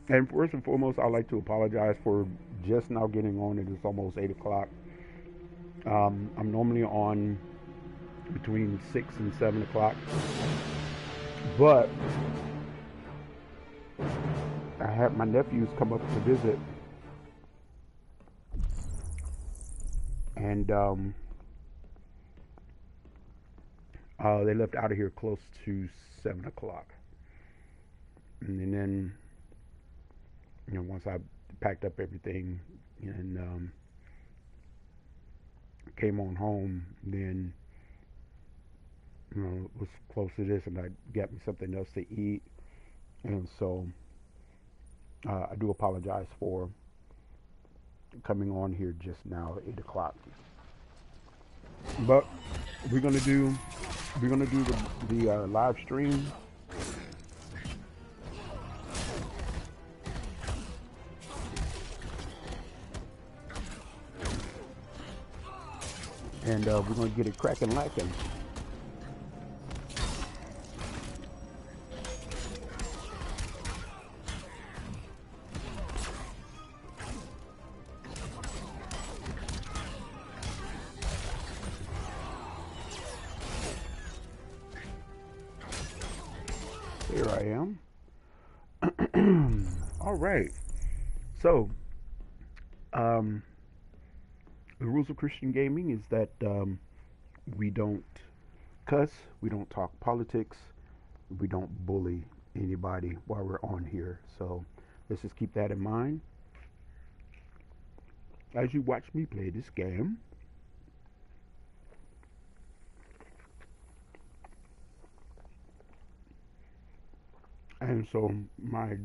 And first and foremost, I'd like to apologize for just now getting on. It is almost 8 o'clock. I'm normally on between 6 and 7 o'clock, but I had my nephews come up to visit, and they left out of here close to 7 o'clock. And then, once I packed up everything and came on home, then it was close to this, and I got me something else to eat, and so I do apologize for coming on here just now at 8 o'clock. But we're gonna do we're gonna do the live stream, and we're gonna get it cracking lacking. Here I am. All right. So, um, the rules of Christian gaming is that we don't cuss, we don't talk politics, we don't bully anybody while we're on here. So let's just keep that in mind as you watch me play this game. And so my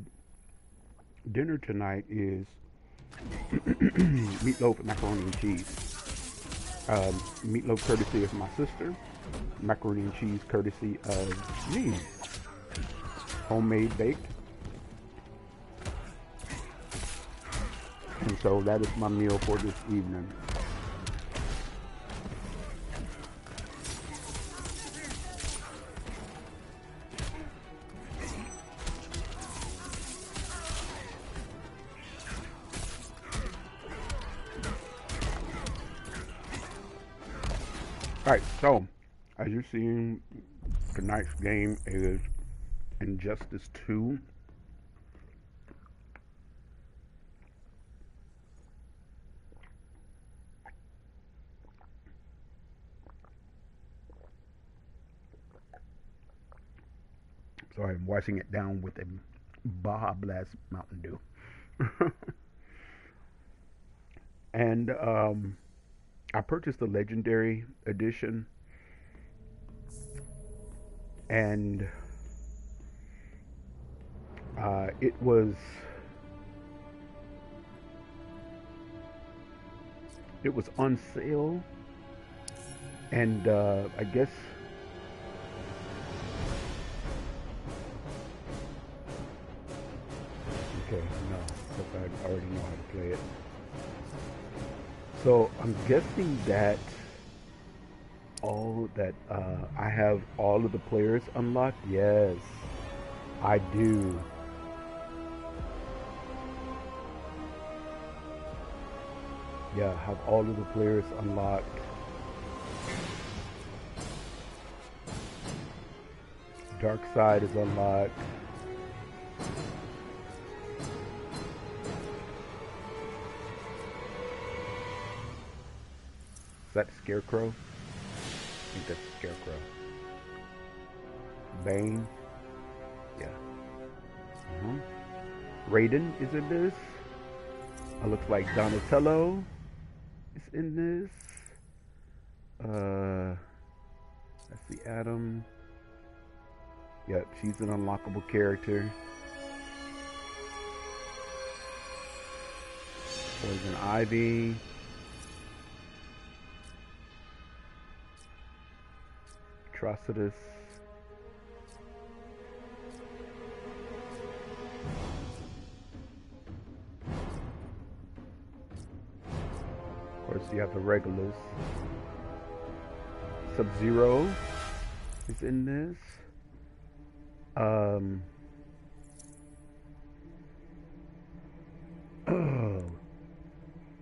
dinner tonight is meatloaf and macaroni and cheese. Meatloaf courtesy of my sister, macaroni and cheese courtesy of me. Homemade baked. And so that is my meal for this evening. Alright, so as you're seeing, tonight's game is Injustice 2. So I'm washing it down with a Baja Blast Mountain Dew. And I purchased the Legendary Edition, and it was on sale, and I guess okay, no, because I already know how to play it. So I'm guessing that I have all of the players unlocked. Yes, I do. Yeah, I have all of the players unlocked. Dark Side is unlocked. Is that the Scarecrow? I think that's the Scarecrow. Bane. Yeah. Raiden is in this. It looks like Donatello is in this. That's the Atom. Yep, she's an unlockable character. Poison Ivy. Atrocitus. Of course, you have the regulars. Sub-Zero is in this.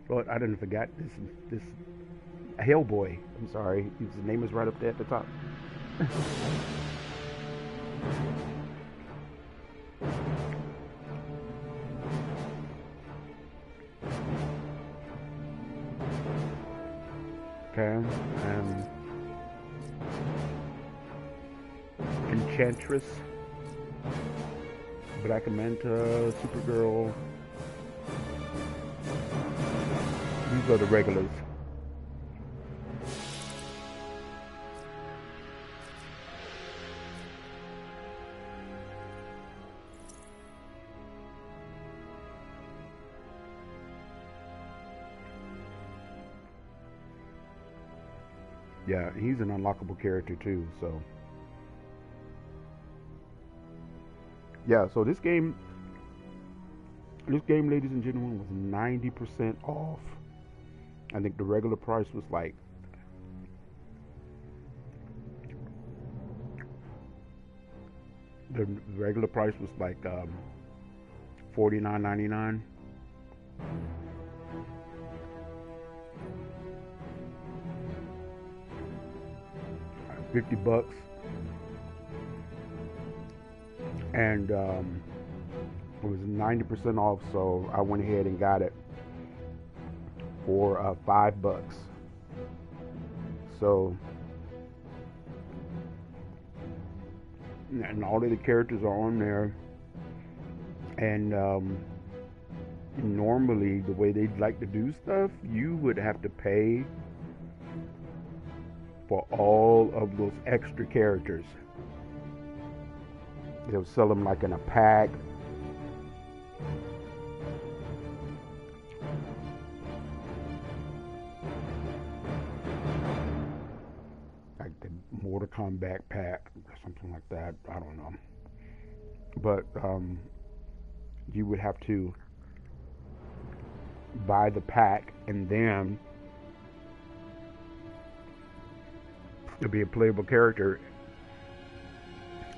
Lord, I didn't forget this Hellboy. I'm sorry, his name is right up there at the top. Okay, Enchantress, Black Manta, Supergirl. These are the regulars. Yeah, he's an unlockable character too. So yeah, so this game, ladies and gentlemen, was 90% off. I think the regular price was like the regular price was like $49.99. 50 bucks, and it was 90% off. So I went ahead and got it for $5. So, and all of the characters are on there, and normally the way they'd like to do stuff, you would have to pay for all of those extra characters. They'll sell them like in a pack. Like the Mortal Kombat pack or something like that. I don't know. But you would have to buy the pack, and then it'll be a playable character.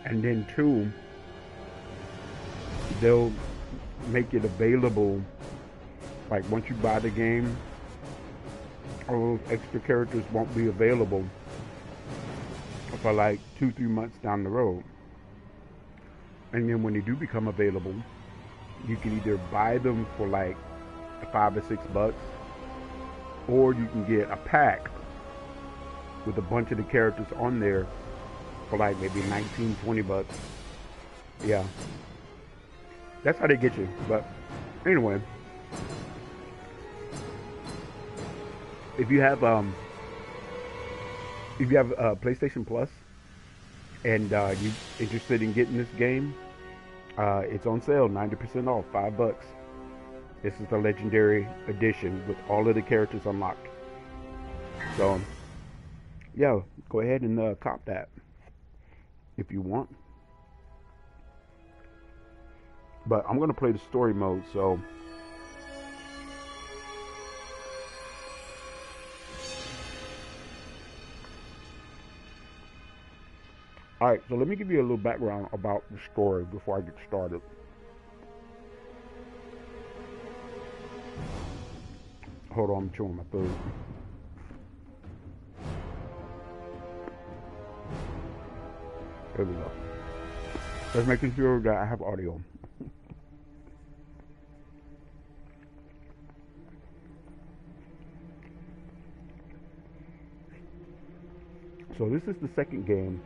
And then two, they'll make it available. Like once you buy the game, all those extra characters won't be available for like 2-3 months down the road. And then when they do become available, you can either buy them for like $5 or $6, or you can get a pack with a bunch of the characters on there for like maybe 19-20 bucks. Yeah, that's how they get you. But anyway, if you have PlayStation Plus and you're interested in getting this game, it's on sale, 90% off, $5. This is the Legendary Edition with all of the characters unlocked. So yeah, go ahead and cop that if you want. But I'm gonna play the story mode, so alright, so let me give you a little background about the story before I get started. Hold on, I'm chewing my throat. There we go. Just making sure that I have audio. So this is the second game.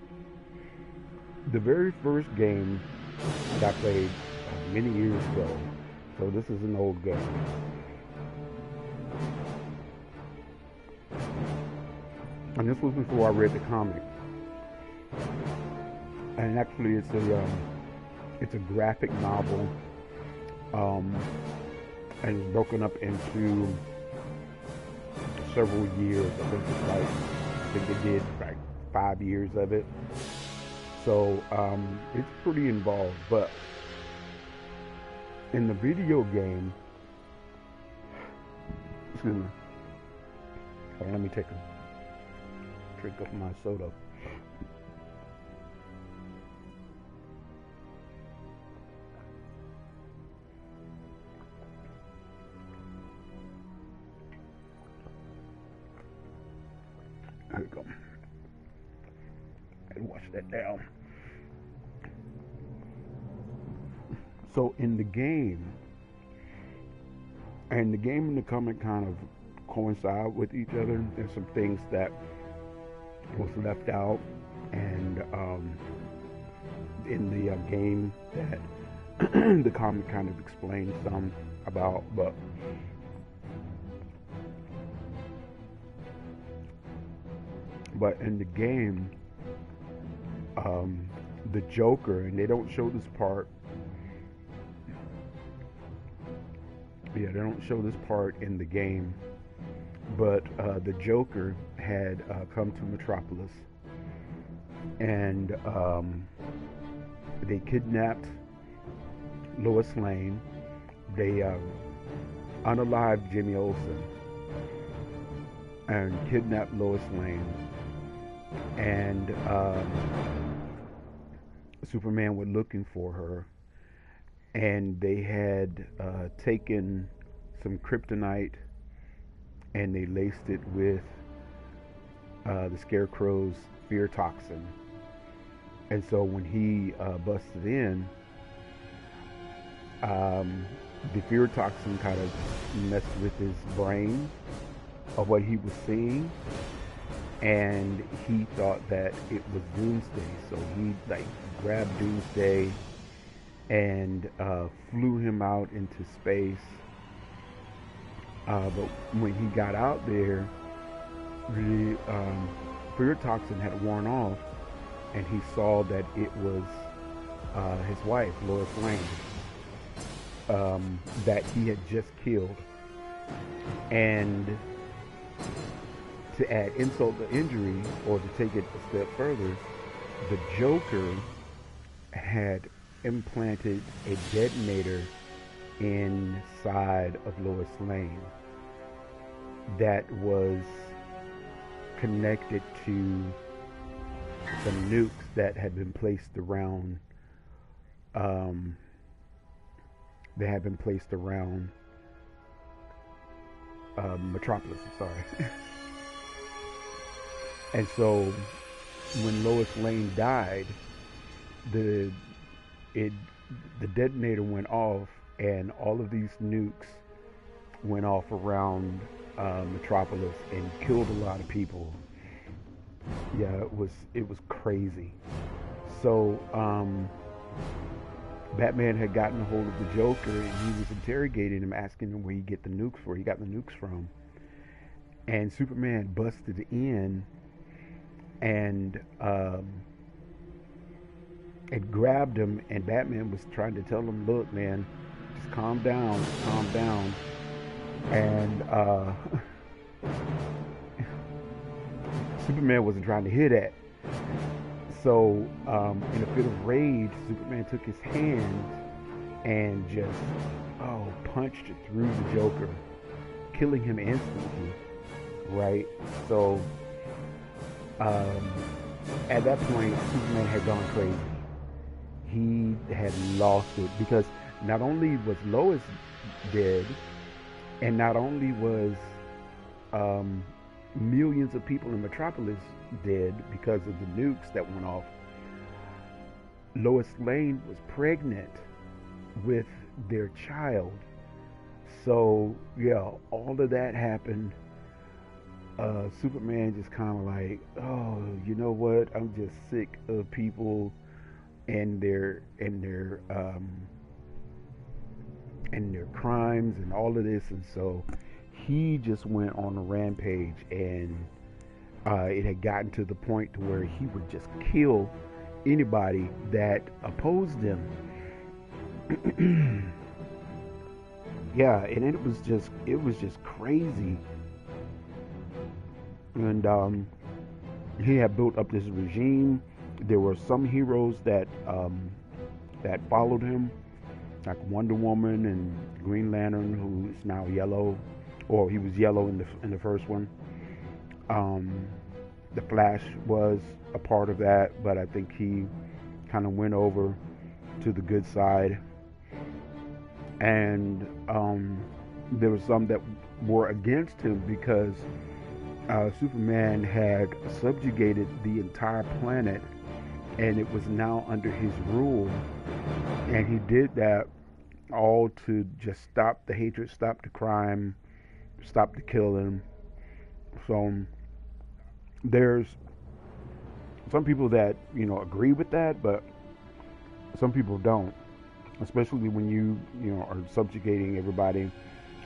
The very first game that I played many years ago. So this is an old game. And this was before I read the comic. And actually, it's a graphic novel, and it's broken up into several years. I think they did like 5 years of it. So it's pretty involved. But in the video game, excuse me. Hold on, let me take a drink of my soda. I wash that down. So in the game, and the game and the comic kind of coincide with each other. There's some things that was left out, and in the game that the comic kind of explains some about, but in the game, the Joker, and they don't show this part. Yeah, they don't show this part in the game, but the Joker had come to Metropolis, and they kidnapped Lois Lane. They unalived Jimmy Olsen and kidnapped Lois Lane, and Superman were looking for her, and they had taken some kryptonite and they laced it with the Scarecrow's fear toxin. And so when he busted in, the fear toxin kind of messed with his brain of what he was seeing, and he thought that it was Doomsday. So he grabbed Doomsday and flew him out into space. But when he got out there, the fear toxin had worn off, and he saw that it was his wife, Lois Lane, that he had just killed. And to add insult to injury, or to take it a step further, the Joker had implanted a detonator inside of Lois Lane that was connected to some nukes that had been placed around Metropolis. I'm sorry. And so when Lois Lane died, the detonator went off, and all of these nukes went off around Metropolis and killed a lot of people. Yeah, it was crazy. So Batman had gotten a hold of the Joker, and he was interrogating him, asking him where he got the nukes from. And Superman busted in and grabbed him, and Batman was trying to tell him, look, man, just calm down. And Superman wasn't trying to hear that. So in a fit of rage, Superman took his hand and just punched it through the Joker, killing him instantly. Right? So at that point, Superman had gone crazy. He had lost it, because not only was Lois dead, and not only was millions of people in Metropolis dead because of the nukes that went off, Lois Lane was pregnant with their child. So yeah, all of that happened. Superman just kind of like, oh, you know what? I'm just sick of people and their crimes and all of this, and so he just went on a rampage, and it had gotten to the point to where he would just kill anybody that opposed him. Yeah, and it was just crazy. And he had built up this regime. There were some heroes that followed him, like Wonder Woman and Green Lantern, who is now yellow, or he was yellow in the first one. The Flash was a part of that, but I think he kind of went over to the good side. And there were some that were against him because Superman had subjugated the entire planet, and it was now under his rule. And he did that all to just stop the hatred, stop the crime, stop the killing. So there's some people that agree with that, but some people don't. Especially when you are subjugating everybody,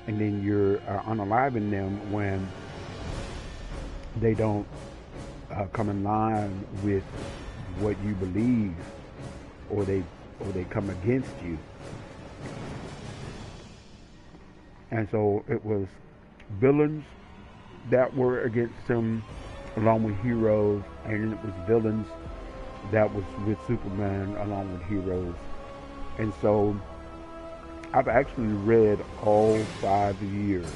and then you're unaliving them when they don't come in line with what you believe, or they come against you. And so it was villains that were against him, along with heroes, and it was villains that was with Superman along with heroes. And so I've actually read all 5 years,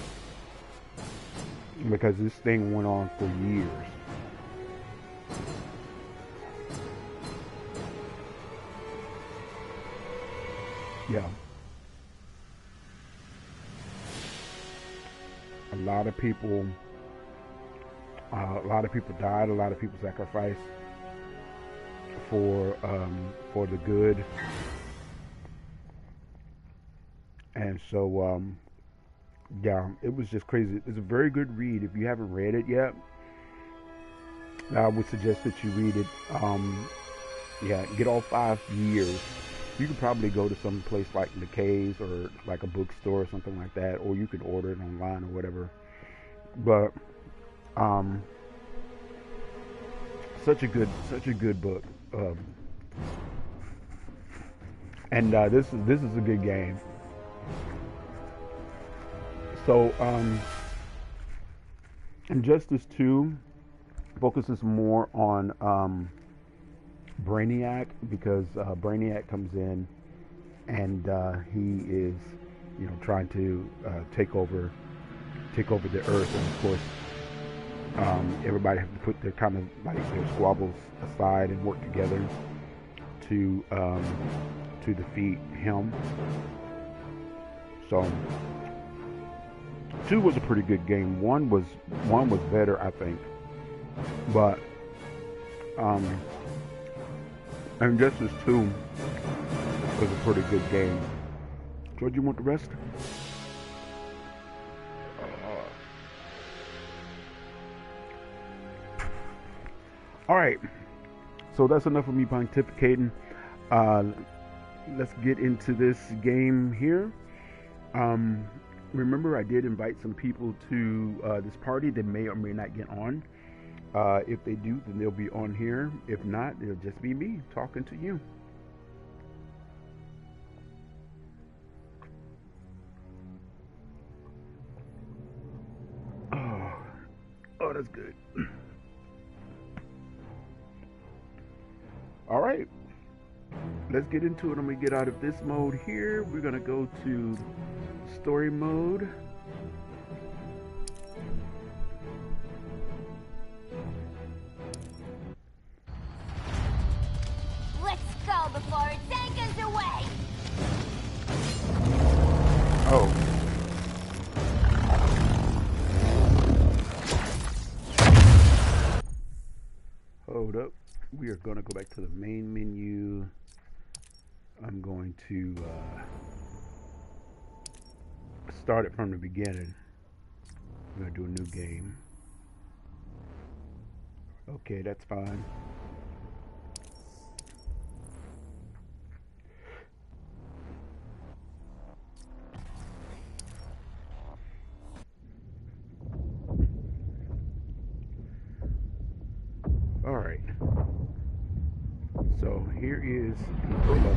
because this thing went on for years. Yeah. A lot of people died, a lot of people sacrificed for the good. And so yeah, it was just crazy. It's a very good read. If you haven't read it yet, I would suggest that you read it. Yeah, get all 5 years. You could probably go to some place like McKay's or like a bookstore or something like that, or you could order it online or whatever. But such a good book. And this is a good game. So Injustice 2 focuses more on Brainiac, because Brainiac comes in and he is, trying to take over the Earth, and of course, everybody has to put their kind of like their squabbles aside and work together to defeat him. So 2 was a pretty good game. One was better, I think, but Injustice 2 was a pretty good game. So do you want the rest? All right. So that's enough of me pontificating. Let's get into this game here. Remember, I did invite some people to this party that may or may not get on. If they do, then they'll be on here. If not, it'll just be me talking to you. Oh, that's good. All right, let's get into it. I'm gonna get out of this mode here. We're gonna go to story mode. Let's go before it takes us away. Oh. Hold up. We are going to go back to the main menu. I'm going to start it from the beginning. I'm going to do a new game. Okay, that's fine. All right. So here is the prologue.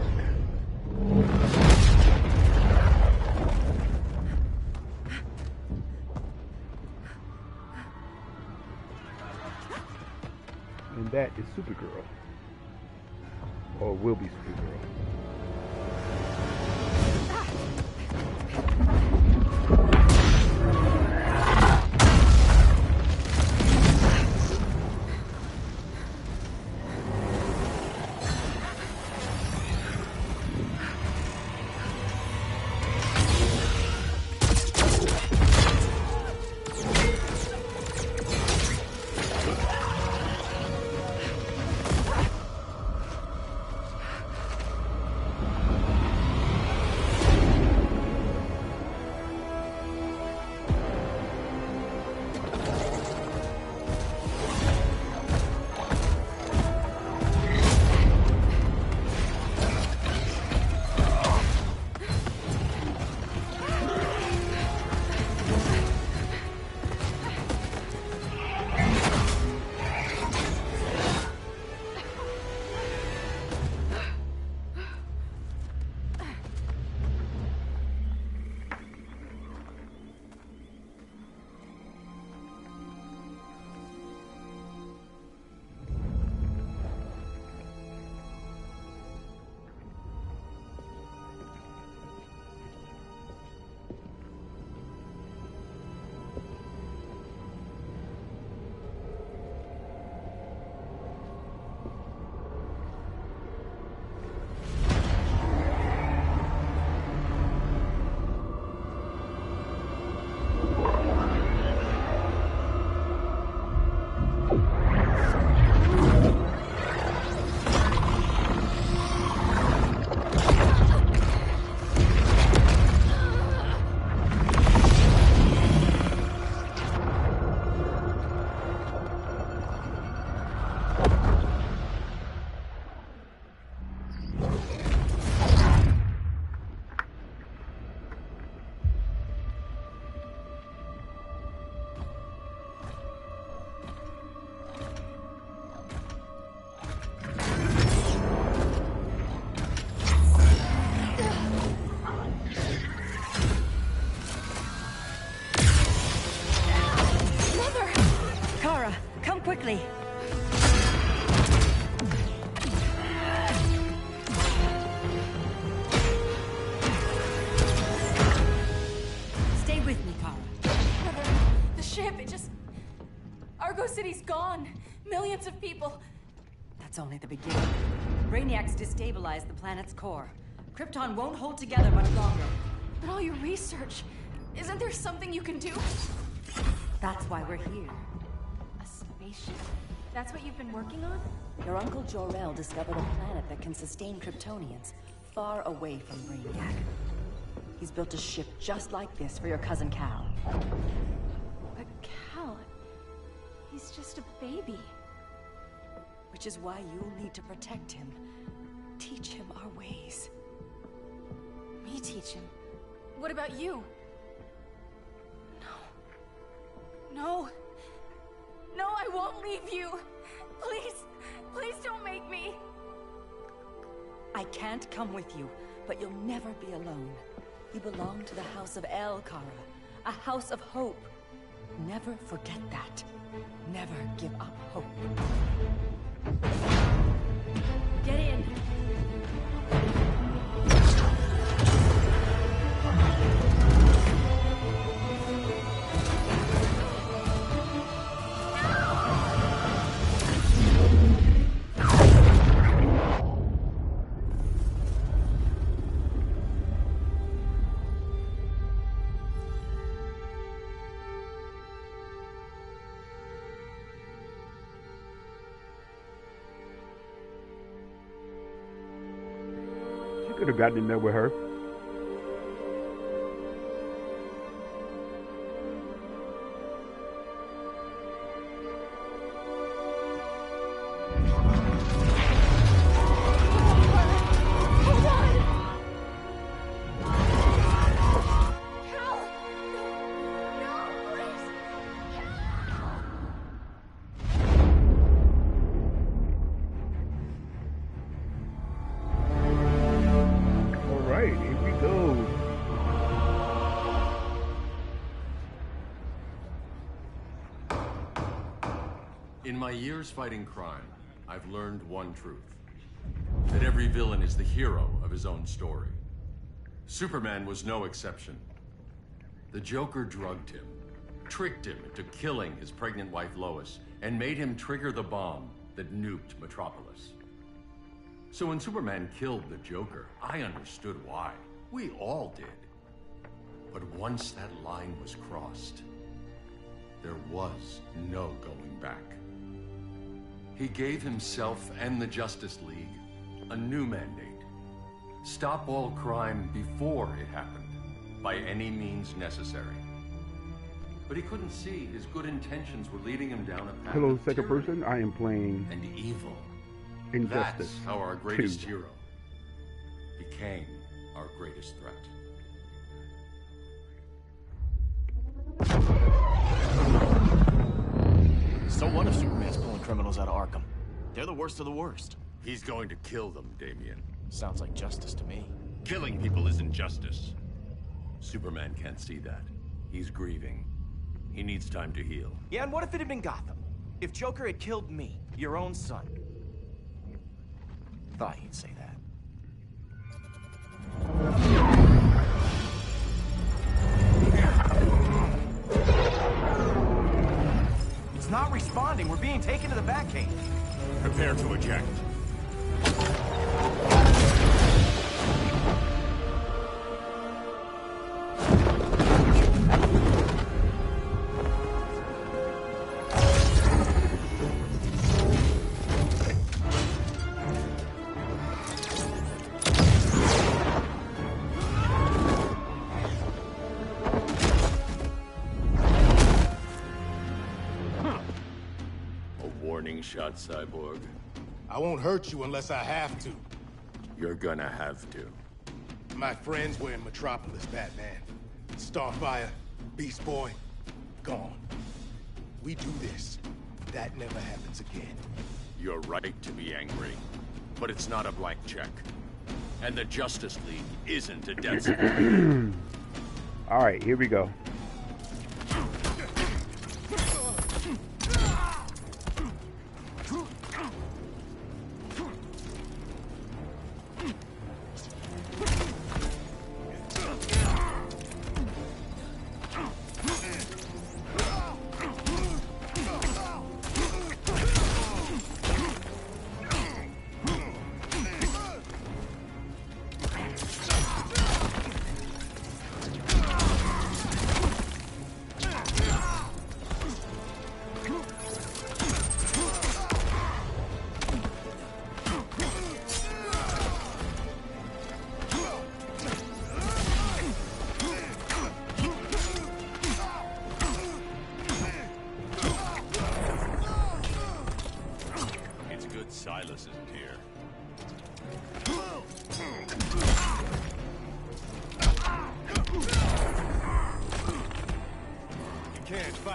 And that is Supergirl. Or will be Supergirl. city's gone. Millions of people. That's only the beginning. Brainiacs destabilized the planet's core. Krypton won't hold together much longer. But all your research, isn't there something you can do? That's why we're here. A spaceship? That's what you've been working on? Your Uncle Jor-El discovered a planet that can sustain Kryptonians, far away from Brainiac. He's built a ship just like this for your cousin Cal. But Cal... he's just a baby. Which is why you'll need to protect him. Teach him our ways. Me teach him? What about you? No. No, I won't leave you. Please, please don't make me. I can't come with you, but you'll never be alone. You belong to the House of El Kara, a house of hope. Never forget that. Never give up hope. Get in. Could have gotten in there with her. In my years fighting crime, I've learned one truth. That every villain is the hero of his own story. Superman was no exception. The Joker drugged him, tricked him into killing his pregnant wife Lois, and made him trigger the bomb that nuked Metropolis. So when Superman killed the Joker, I understood why. We all did. But once that line was crossed, there was no going back. He gave himself and the Justice League a new mandate. Stop all crime before it happened, by any means necessary. But he couldn't see his good intentions were leading him down a path Hello, of second tyranny person. I am playing and evil. Injustice. That's how our greatest 2. hero became our greatest threat. So what if Superman's pulling criminals out of Arkham? They're the worst of the worst. He's going to kill them, Damian. Sounds like justice to me. Killing people isn't justice. Superman can't see that. He's grieving. He needs time to heal. Yeah, and what if it had been Gotham? If Joker had killed me, your own son? Thought he'd say that. It's not responding. We're being taken to the Batcave. Prepare to eject. Warning shot, Cyborg. I won't hurt you unless I have to. You're gonna have to. My friends were in Metropolis, Batman. Starfire, Beast Boy, gone. We do this. That never happens again. You're right to be angry, but it's not a blank check. And the Justice League isn't a death sentence. All right, here we go.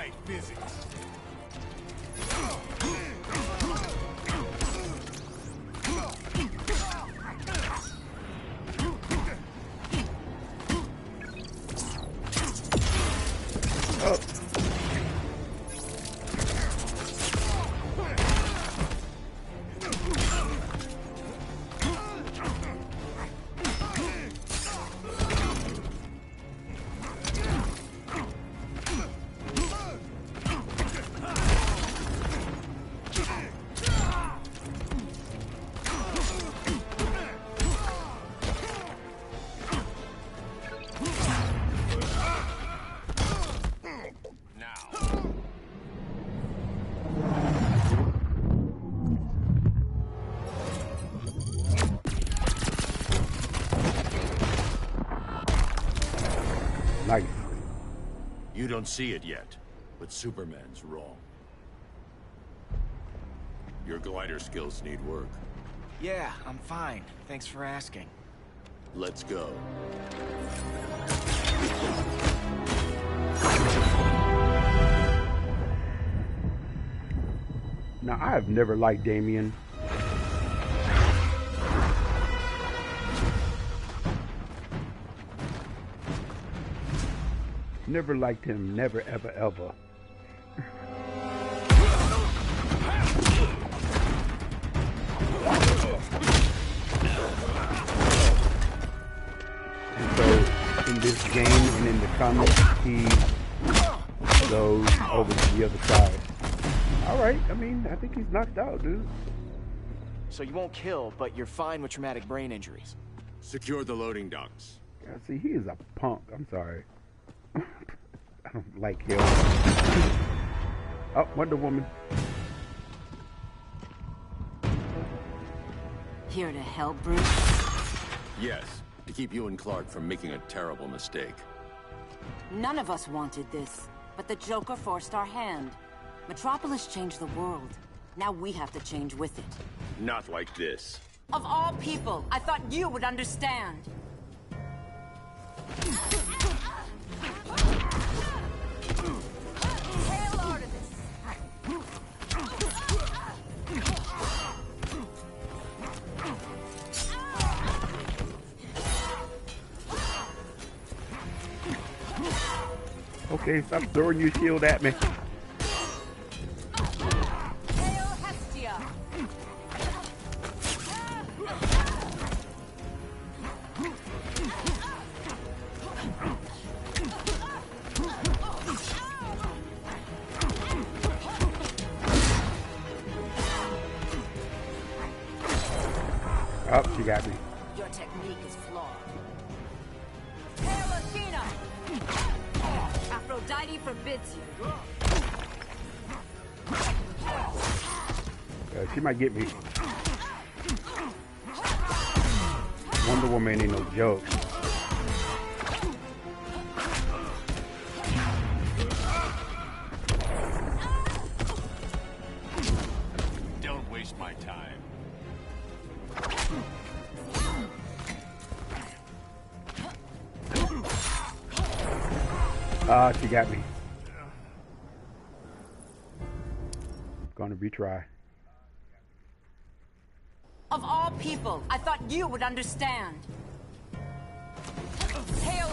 right, physics. Nice. You don't see it yet, but Superman's wrong. Your glider skills need work. Yeah, I'm fine. Thanks for asking. Let's go. Now, I have never liked Damien. Never liked him. Never, ever, ever. And so, in this game and in the comics, he goes over to the other side. Alright, I mean, I think he's knocked out, dude. So you won't kill, but you're fine with traumatic brain injuries. Secure the loading docks. Yeah, see, he is a punk. I'm sorry. I don't like him. Oh, Wonder Woman. Here to help, Bruce? Yes, to keep you and Clark from making a terrible mistake. None of us wanted this, but the Joker forced our hand. Metropolis changed the world. Now we have to change with it. Not like this. Of all people, I thought you would understand. Hail Artemis! Okay, stop throwing your shield at me. Hail Hestia! Oh, she got me. Your technique is flawed. Hail Athena! Aphrodite forbids you. She might get me. Wonder Woman ain't no joke. Don't waste my time. Ah, she got me. Gonna retry. Of all people, I thought you would understand. Hail!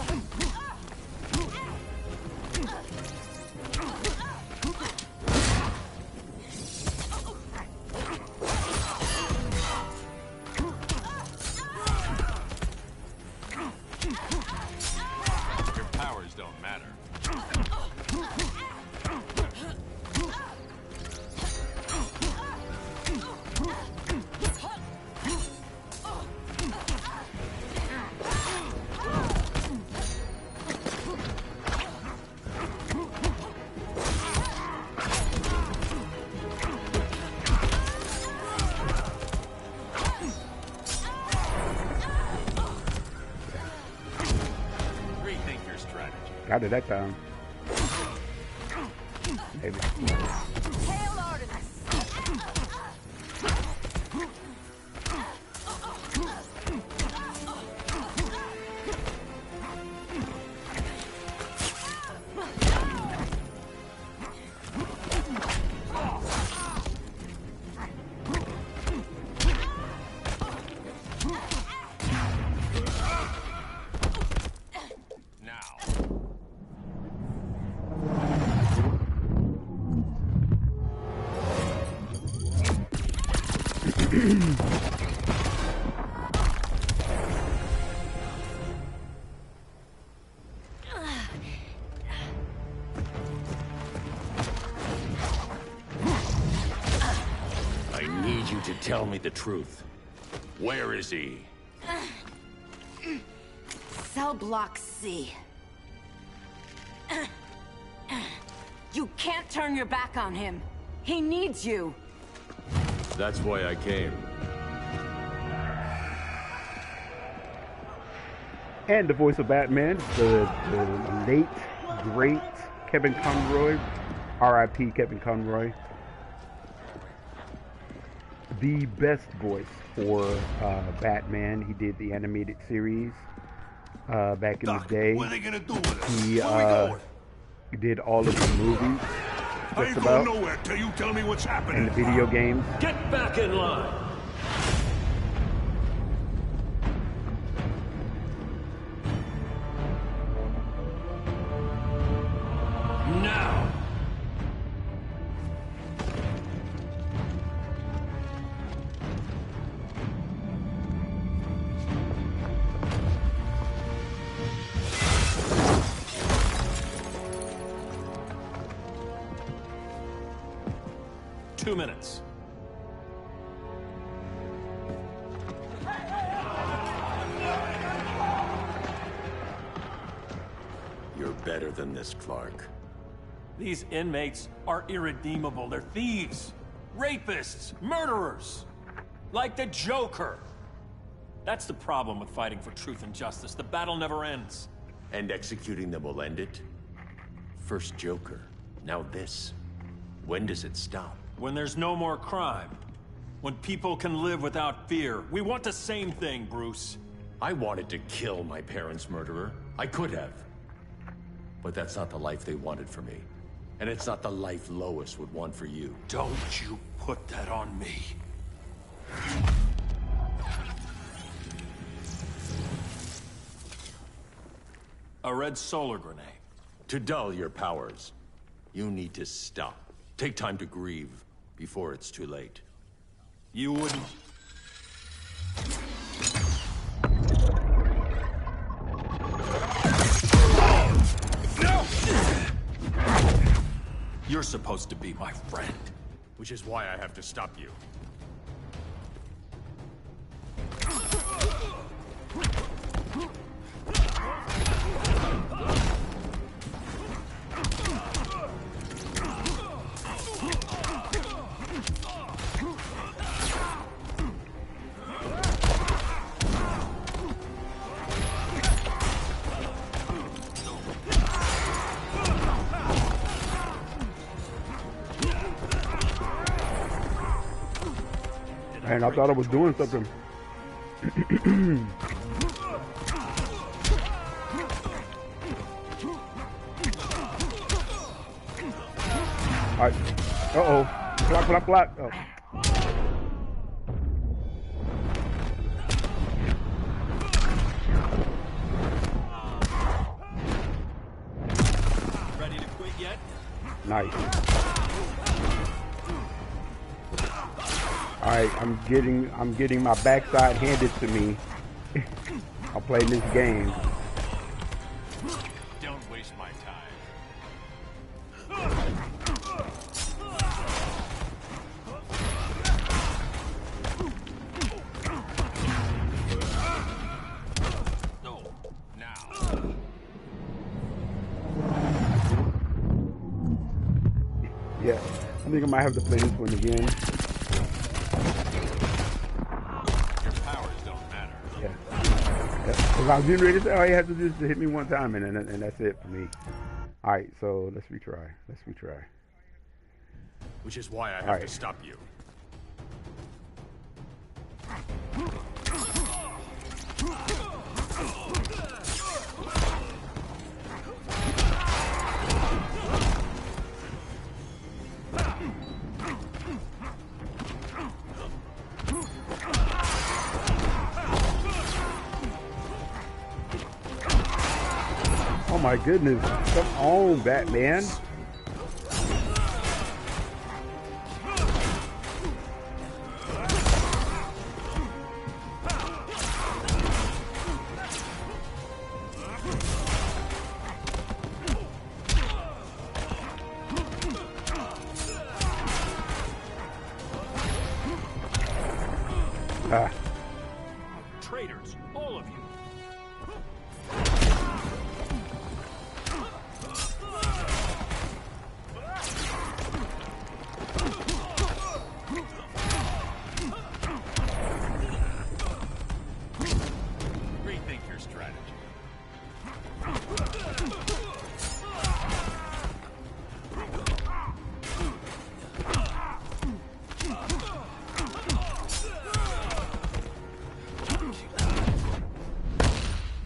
Your powers don't matter. Rethink your strategy. Got it that time. Maybe. Hail Artemis! tell me the truth. Where is he? Cell block C. You can't turn your back on him. He needs you. That's why I came. And the voice of Batman, the late, great Kevin Conroy, R.I.P. Kevin Conroy. The best voice for Batman. He did the animated series back in the day. What are they gonna do with us? He Where we going? did all of the movies, I just ain't going about, nowhere till you tell me what's happening. and the video games. Get back in line! Now! Two minutes. You're better than this, Clark. These inmates are irredeemable. They're thieves, rapists, murderers. Like the Joker. That's the problem with fighting for truth and justice. The battle never ends. And executing them will end it? First Joker, now this. When does it stop? When there's no more crime. When people can live without fear. We want the same thing, Bruce. I wanted to kill my parents' murderer. I could have. But that's not the life they wanted for me. And it's not the life Lois would want for you. Don't you put that on me. A red solar grenade. To dull your powers, you need to stop. Take time to grieve before it's too late. You wouldn't... You're supposed to be my friend. Which is why I have to stop you. And I thought I was doing something. Alright. Uh-oh. Block, block, block. Oh. Ready to quit yet? Nice. Alright, I'm getting my backside handed to me. I'm playing this game. Don't waste my time. No, now. Yeah, I think I might have to play this one again. Your powers don't matter. Yeah. Because I was getting ready to say, all you have to do is hit me one time, and that's it for me. All right, so let's retry. Let's retry. Which is why I have All to right. stop you. Oh my goodness. Come on, Batman. strategy.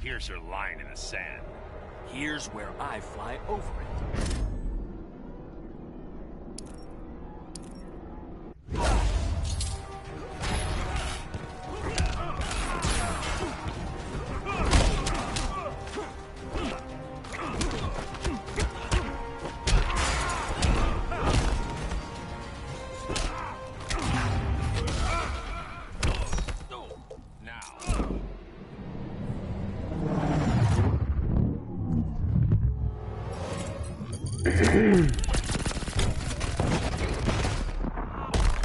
Here's her line in the sand. Here's where I fly over it.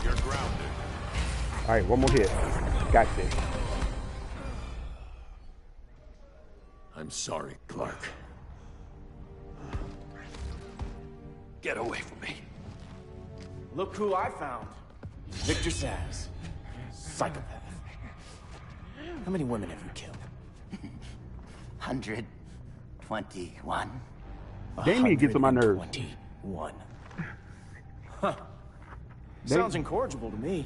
You're grounded. All right, one more hit. Got this. I'm sorry, Clark. Get away from me. Look who I found. Victor Zsasz. Psychopath. How many women have you killed? 121. Damien gets on my nerves. 121. Huh. Sounds incorrigible to me.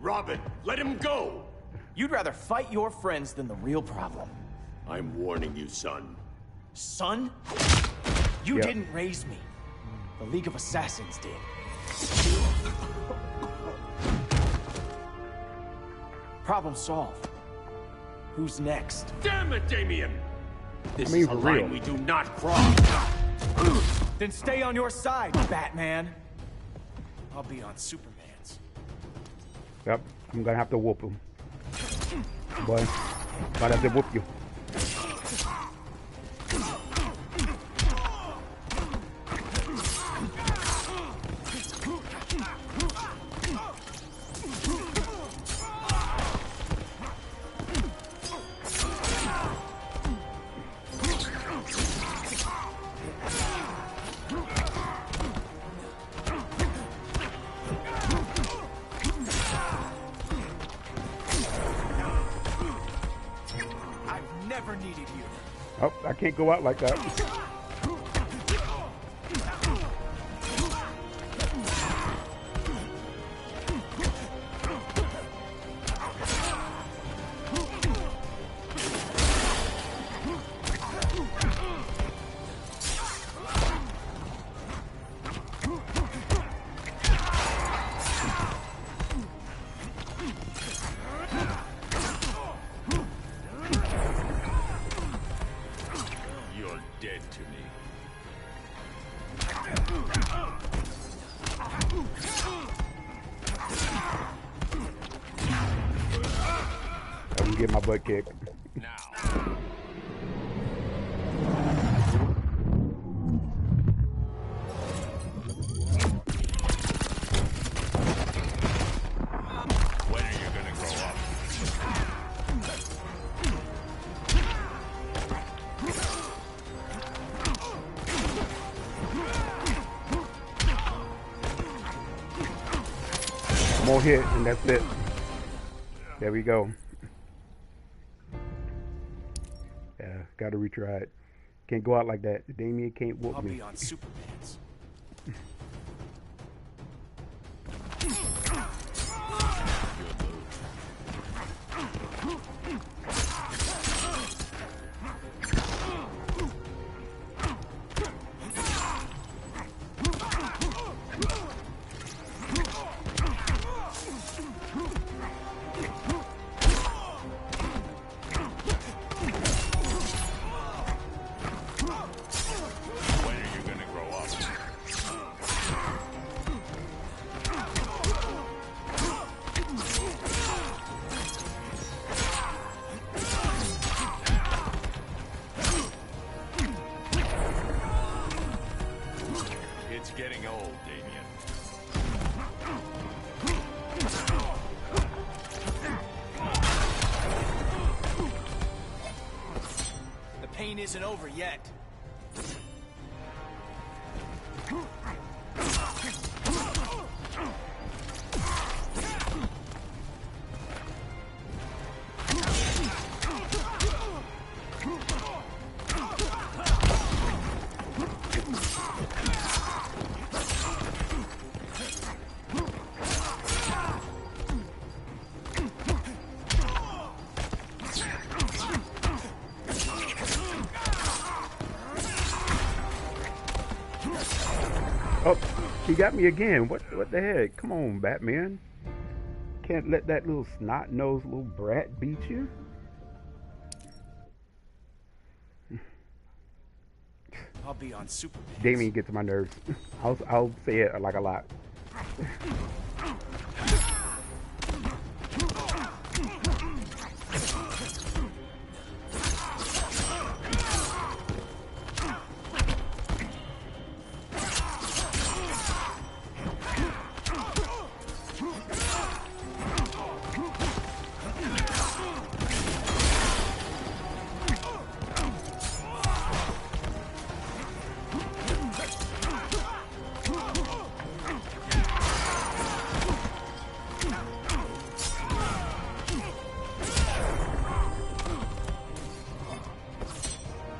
Robin, let him go! You'd rather fight your friends than the real problem. I'm warning you, son. Son? You Yeah. didn't raise me. The League of Assassins did. Problem solved. Who's next? Damn it, Damien! This I mean, is a for line real. we do not cross. Then stay on your side, Batman. I'll be on Superman's. Yep, I'm gonna have to whoop him. Boy, gotta have to whoop you. I've never needed you. Oh, I can't go out like that. You're dead to me. I can get my butt kicked. Now. When are you gonna grow up? More hit, and that's it. There we go. Yeah, gotta retry it. Can't go out like that. Damien can't whoop I'll me. be on Superman's. When are you gonna grow up? It's getting old, Damien. The pain isn't over yet. Oh, he got me again. What the heck? Come on, Batman. Can't let that little snot-nosed little brat beat you. I'll be on Super Pants. Damien gets my nerves. I'll say it like a lot.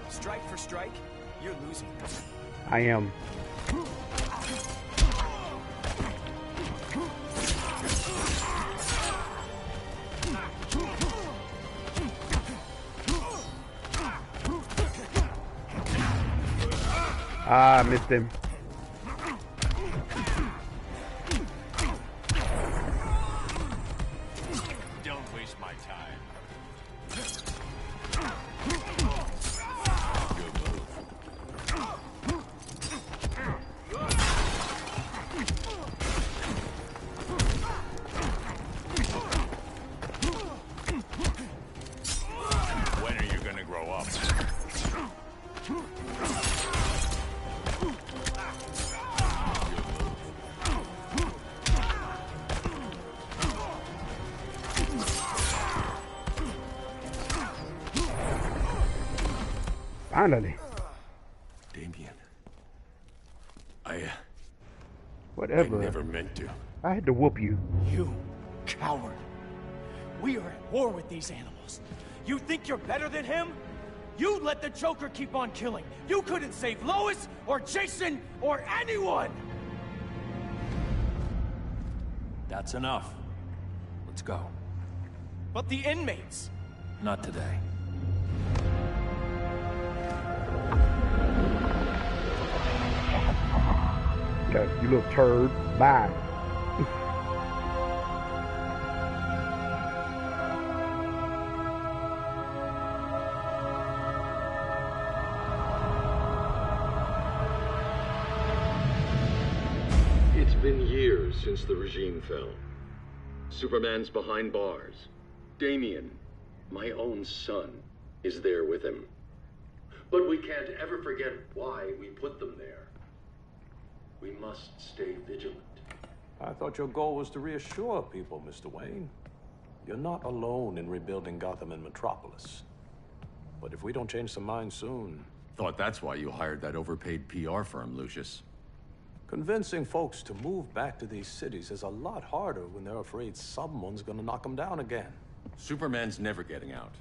Strike for strike, you're losing. I am. Ah, missed him. Don't waste my time. When are you gonna grow up? Finally. Damien. Whatever. I never meant to. I had to whoop you. You coward. We are at war with these animals. You think you're better than him? You let the Joker keep on killing. You couldn't save Lois or Jason or anyone! That's enough. Let's go. But the inmates. Not today. Okay, you little turd. Bye. It's been years since the regime fell. Superman's behind bars. Damien, my own son, is there with him. But we can't ever forget why we put them there. We must stay vigilant. I thought your goal was to reassure people, Mr. Wayne. You're not alone in rebuilding Gotham and Metropolis. But if we don't change some minds soon... Thought that's why you hired that overpaid PR firm, Lucius. Convincing folks to move back to these cities is a lot harder when they're afraid someone's gonna knock them down again. Superman's never getting out.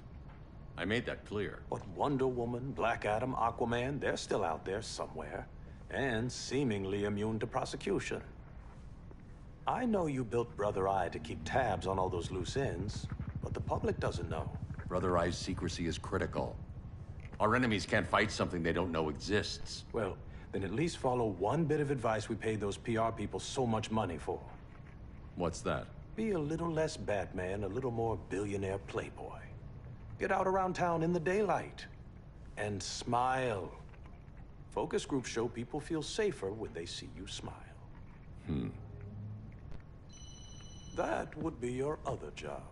I made that clear. But Wonder Woman, Black Adam, Aquaman, they're still out there somewhere. And seemingly immune to prosecution. I know you built Brother Eye to keep tabs on all those loose ends, but the public doesn't know. Brother Eye's secrecy is critical. Our enemies can't fight something they don't know exists. Well, then at least follow one bit of advice we paid those PR people so much money for. What's that? Be a little less Batman, a little more billionaire playboy. Get out around town in the daylight. And smile. Focus groups show people feel safer when they see you smile. That would be your other job.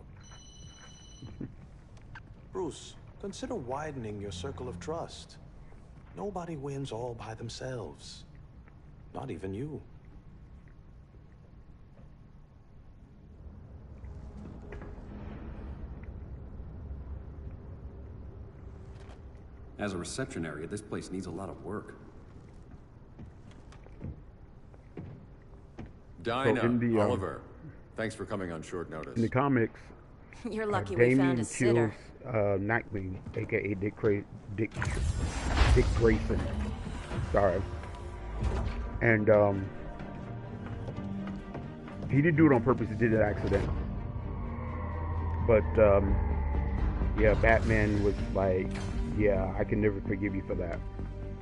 Bruce, consider widening your circle of trust. Nobody wins all by themselves. Not even you. As a reception area, this place needs a lot of work. Dinah, in the, Oliver, thanks for coming on short notice. In the comics, You're lucky we found Damien a sitter. kills Nightwing, aka Dick Grayson. Sorry. And he didn't do it on purpose, he did it accidentally. But yeah, Batman was like, yeah, I can never forgive you for that.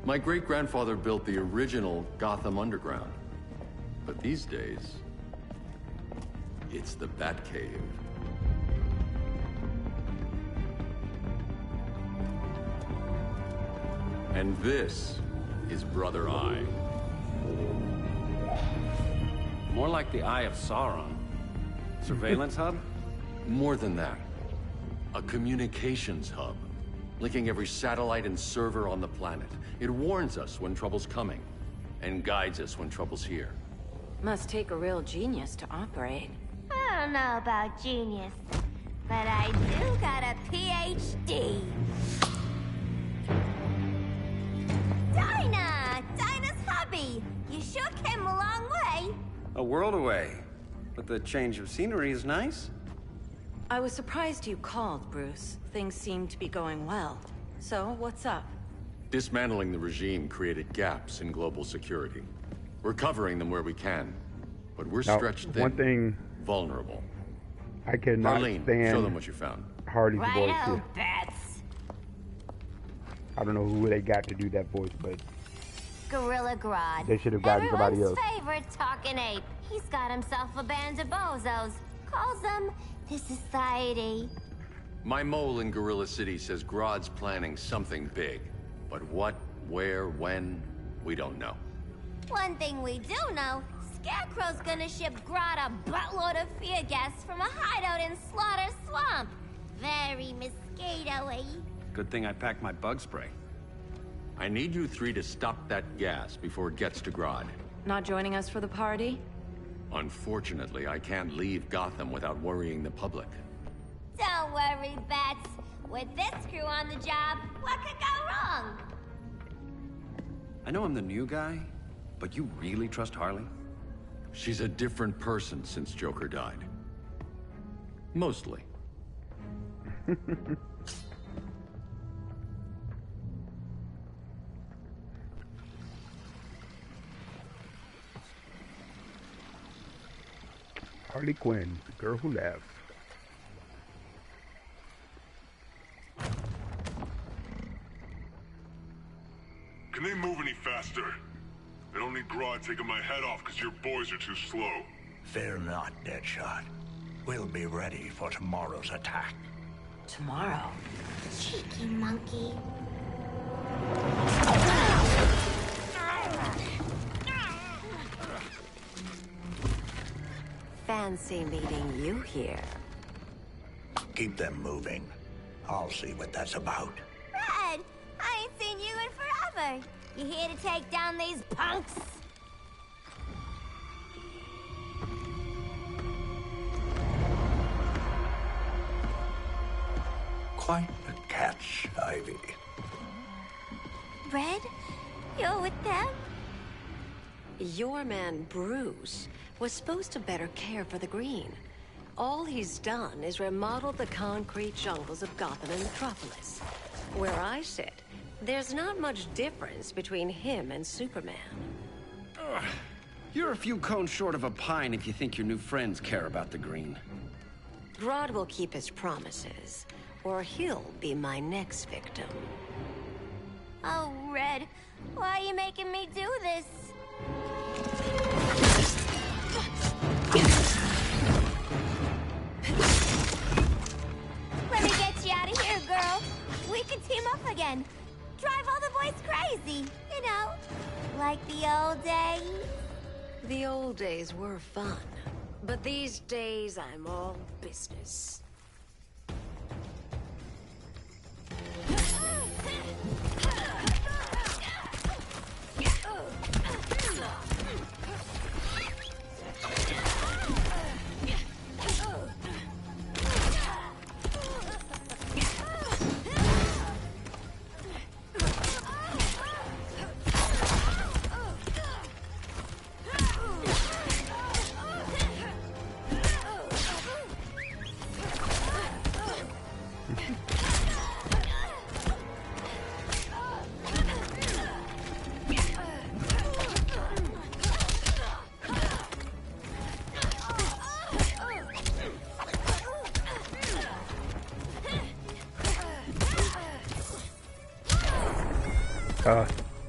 My great-grandfather built the original Gotham Underground. But these days, it's the Batcave. And this is Brother Eye. More like the Eye of Sauron. Surveillance hub? More than that. A communications hub, linking every satellite and server on the planet. It warns us when trouble's coming, and guides us when trouble's here. Must take a real genius to operate. I don't know about genius, but I do got a PhD. Dinah's hubby! You sure came a long way. A world away. But the change of scenery is nice. I was surprised you called, Bruce. Things seem to be going well. So, what's up? Dismantling the regime created gaps in global security. We're covering them where we can, but we're Now, stretched thin, one thing vulnerable. I cannot Marlene, stand show them what you found. Harley's voice Righto, here. Bats. I don't know who they got to do that voice, but Gorilla Grodd. they should have gotten somebody else. Everyone's favorite talking ape. He's got himself a band of bozos. Calls them the Society. My mole in Gorilla City says Grodd's planning something big. But what, where, when, we don't know. One thing we do know, Scarecrow's gonna ship Grodd a buttload of fear gas from a hideout in Slaughter Swamp. Very mosquito-y. Good thing I packed my bug spray. I need you three to stop that gas before it gets to Grodd. Not joining us for the party? Unfortunately, I can't leave Gotham without worrying the public. Don't worry, Bats. With this crew on the job, what could go wrong? I know I'm the new guy, but you really trust Harley? She's a different person since Joker died. Mostly. Harley Quinn, the girl who laughs. Can they move any faster? I don't need Grodd taking my head off because your boys are too slow. Fear not, Deadshot. We'll be ready for tomorrow's attack. Tomorrow? Cheeky monkey. Fancy meeting you here. Keep them moving. I'll see what that's about. Red, I ain't seen you in forever. You here to take down these punks? Quite a catch, Ivy. Red, you're with them? Your man, Bruce, was supposed to better care for the Green. All he's done is remodel the concrete jungles of Gotham and Metropolis. Where I sit, there's not much difference between him and Superman. You're a few cones short of a pine if you think your new friends care about the Green. Grodd will keep his promises, or he'll be my next victim. Oh, Red, why are you making me do this? Let me get you out of here, girl. We can team up again. Drive all the boys crazy, you know, like the old days. The old days were fun, but these days I'm all business.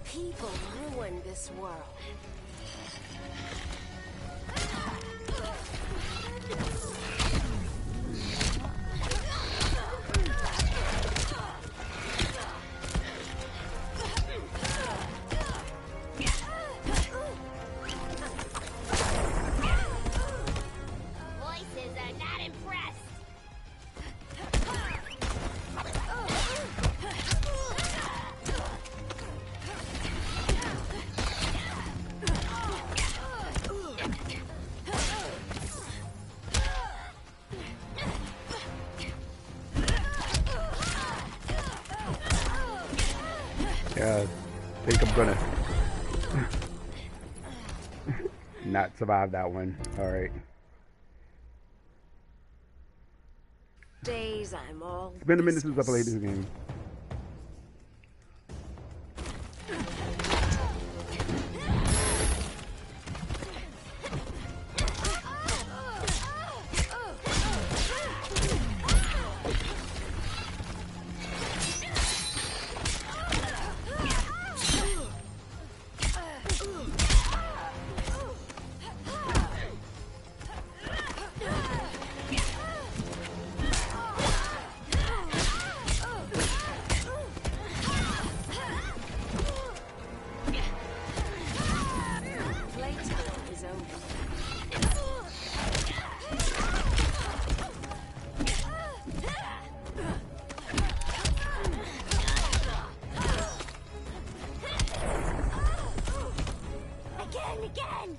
People ruin this world. Yeah, I think I'm gonna not survive that one. Alright. Days I'm all It's been a minute since I business. played this game. Playtime is over. Again!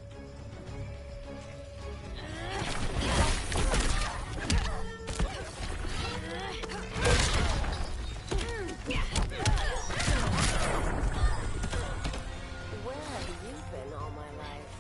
Where have you been all my life?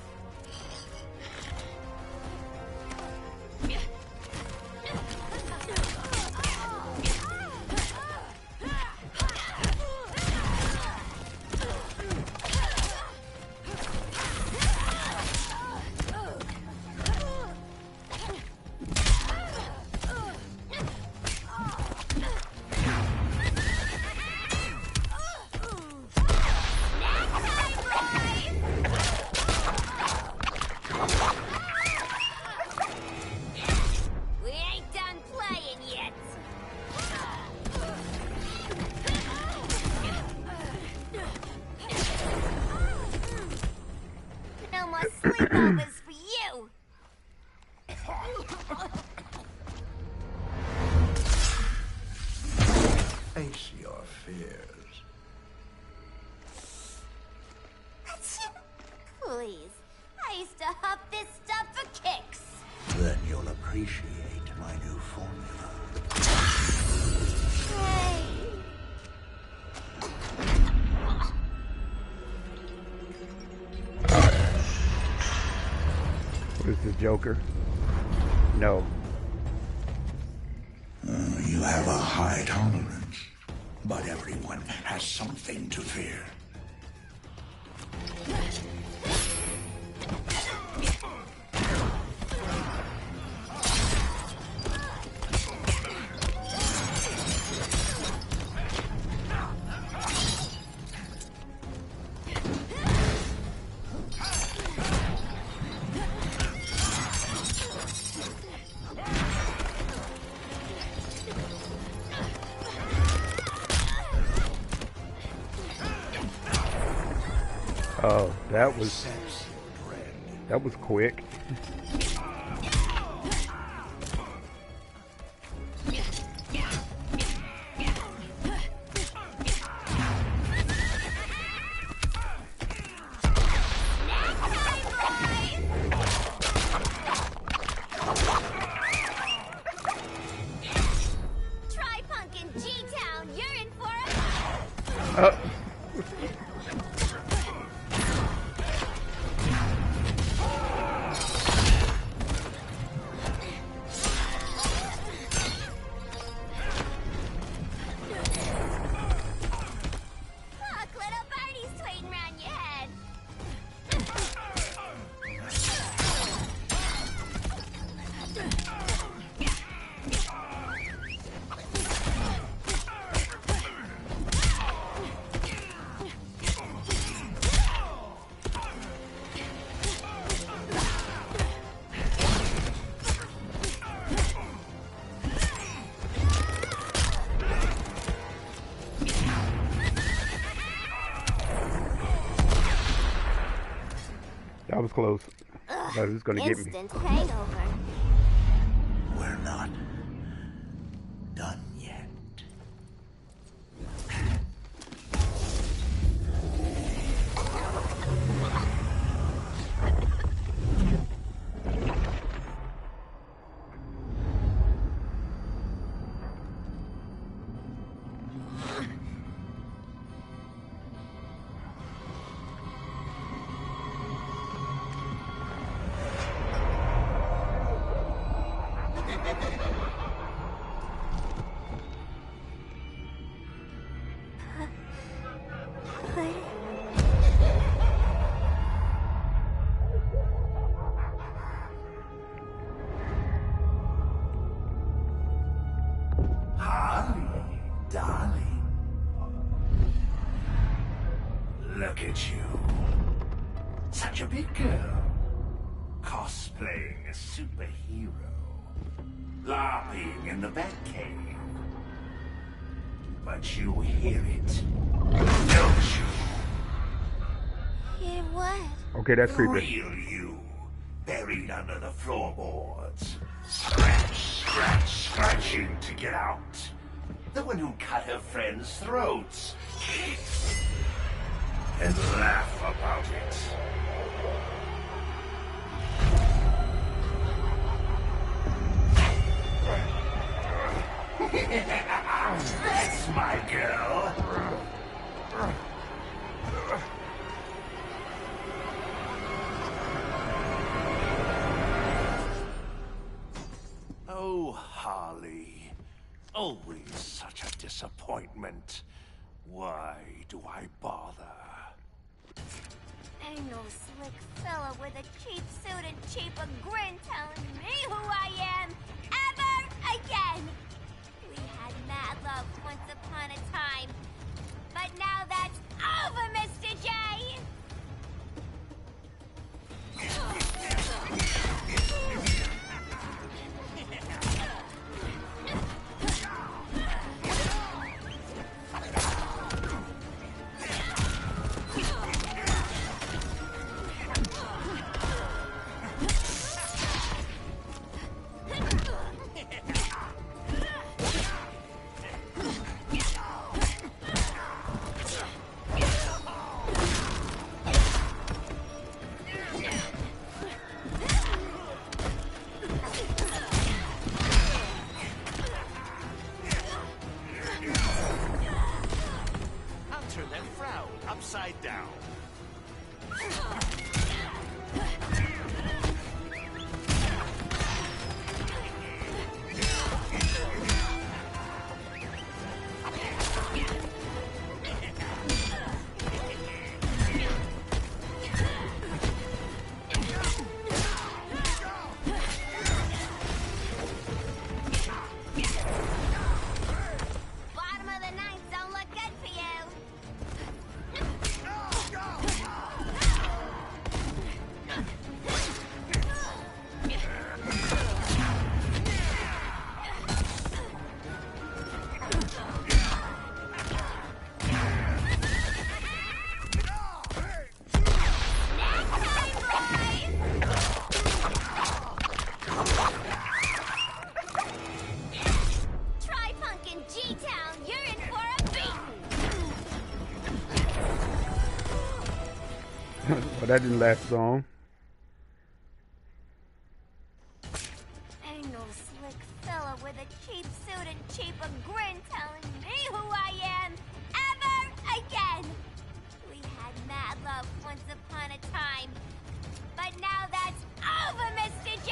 We ain't done playing yet. No more sleepovers for you. Face your fears. Please. I used to huff this stuff for kicks. Then you'll appreciate my new formula. Hey. What is this, Joker? No. You have a high tolerance, but everyone has something to fear. Oh, that was quick. Try punkin' G-Town. You're in for a... Look, little birdie's tweeting around your head. That was close. That was gonna get me. Instant hangover. We're not done yet. Look at you. Such a big girl. Cosplaying a superhero. LARPing in the Batcave. But you hear it, don't you? Hear what? Okay, that's The creepy. real you, buried under the floorboards. Scratch, scratch, scratching to get out. The one who cut her friends' throats. And laugh about it. That's my girl. Oh, Harley. Always such a disappointment. Why do I bother? Ain't no slick fella with a cheap suit and cheaper grin telling me who I am ever again. We had mad love once upon a time, but now that's over, Mr. J. Turn that frown upside down. Bottom of the ninth don't look good for you. Try punkin' G-Town, you're in for a beating. But that didn't last long. Ain't no slick fella with a cheap suit and cheaper grin telling me who I am ever again. We had mad love once upon a time, but now that's over, Mr. J.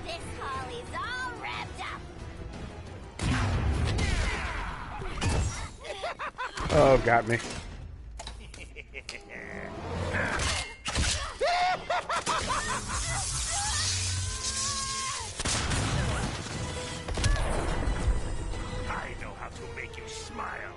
This Holly's all wrapped up. Oh, got me. I know how to make you smile.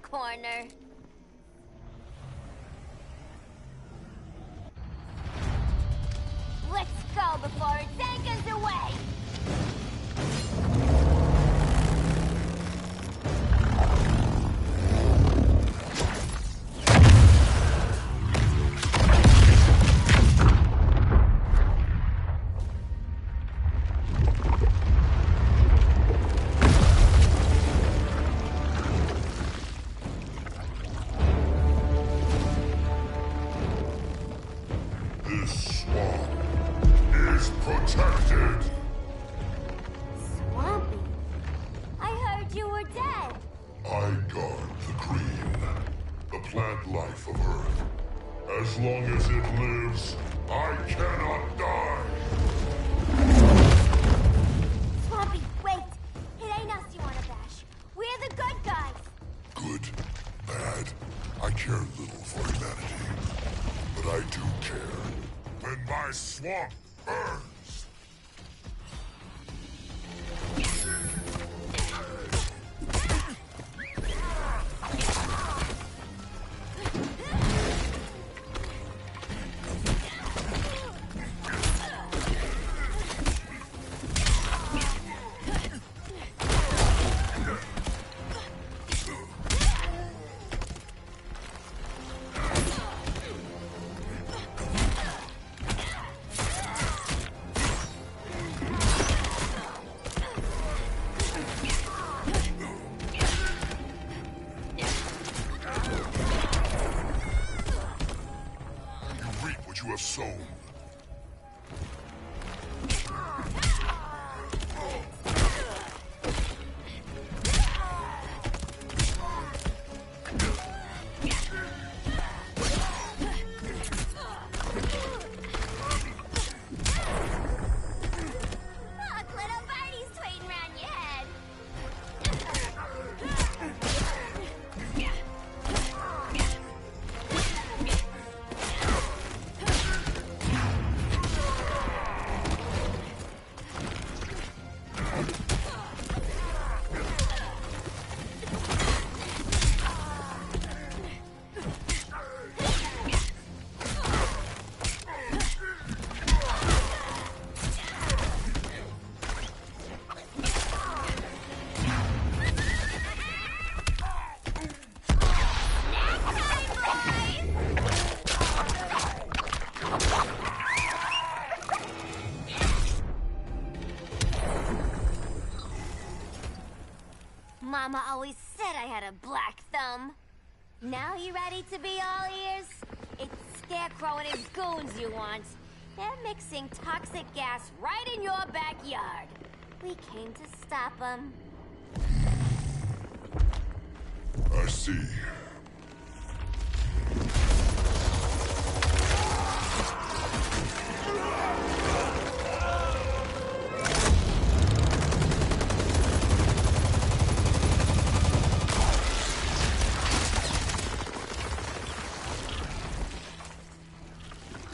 corner. Let's go before it anchors away! This swamp is protected. Swampy? I heard you were dead. I guard the green, the plant life of Earth. As long as it lives, I cannot die. Swampy, wait! It ain't us you wanna bash. We're the good guys. Good, bad, I care little for humanity. But I do care when my swamp burns. You have sown. Look, little birdie's tweeting around your head. Mama always said I had a black thumb. Now you ready to be all ears? It's Scarecrow and his goons you want. They're mixing toxic gas right in your backyard. We came to stop them. I see.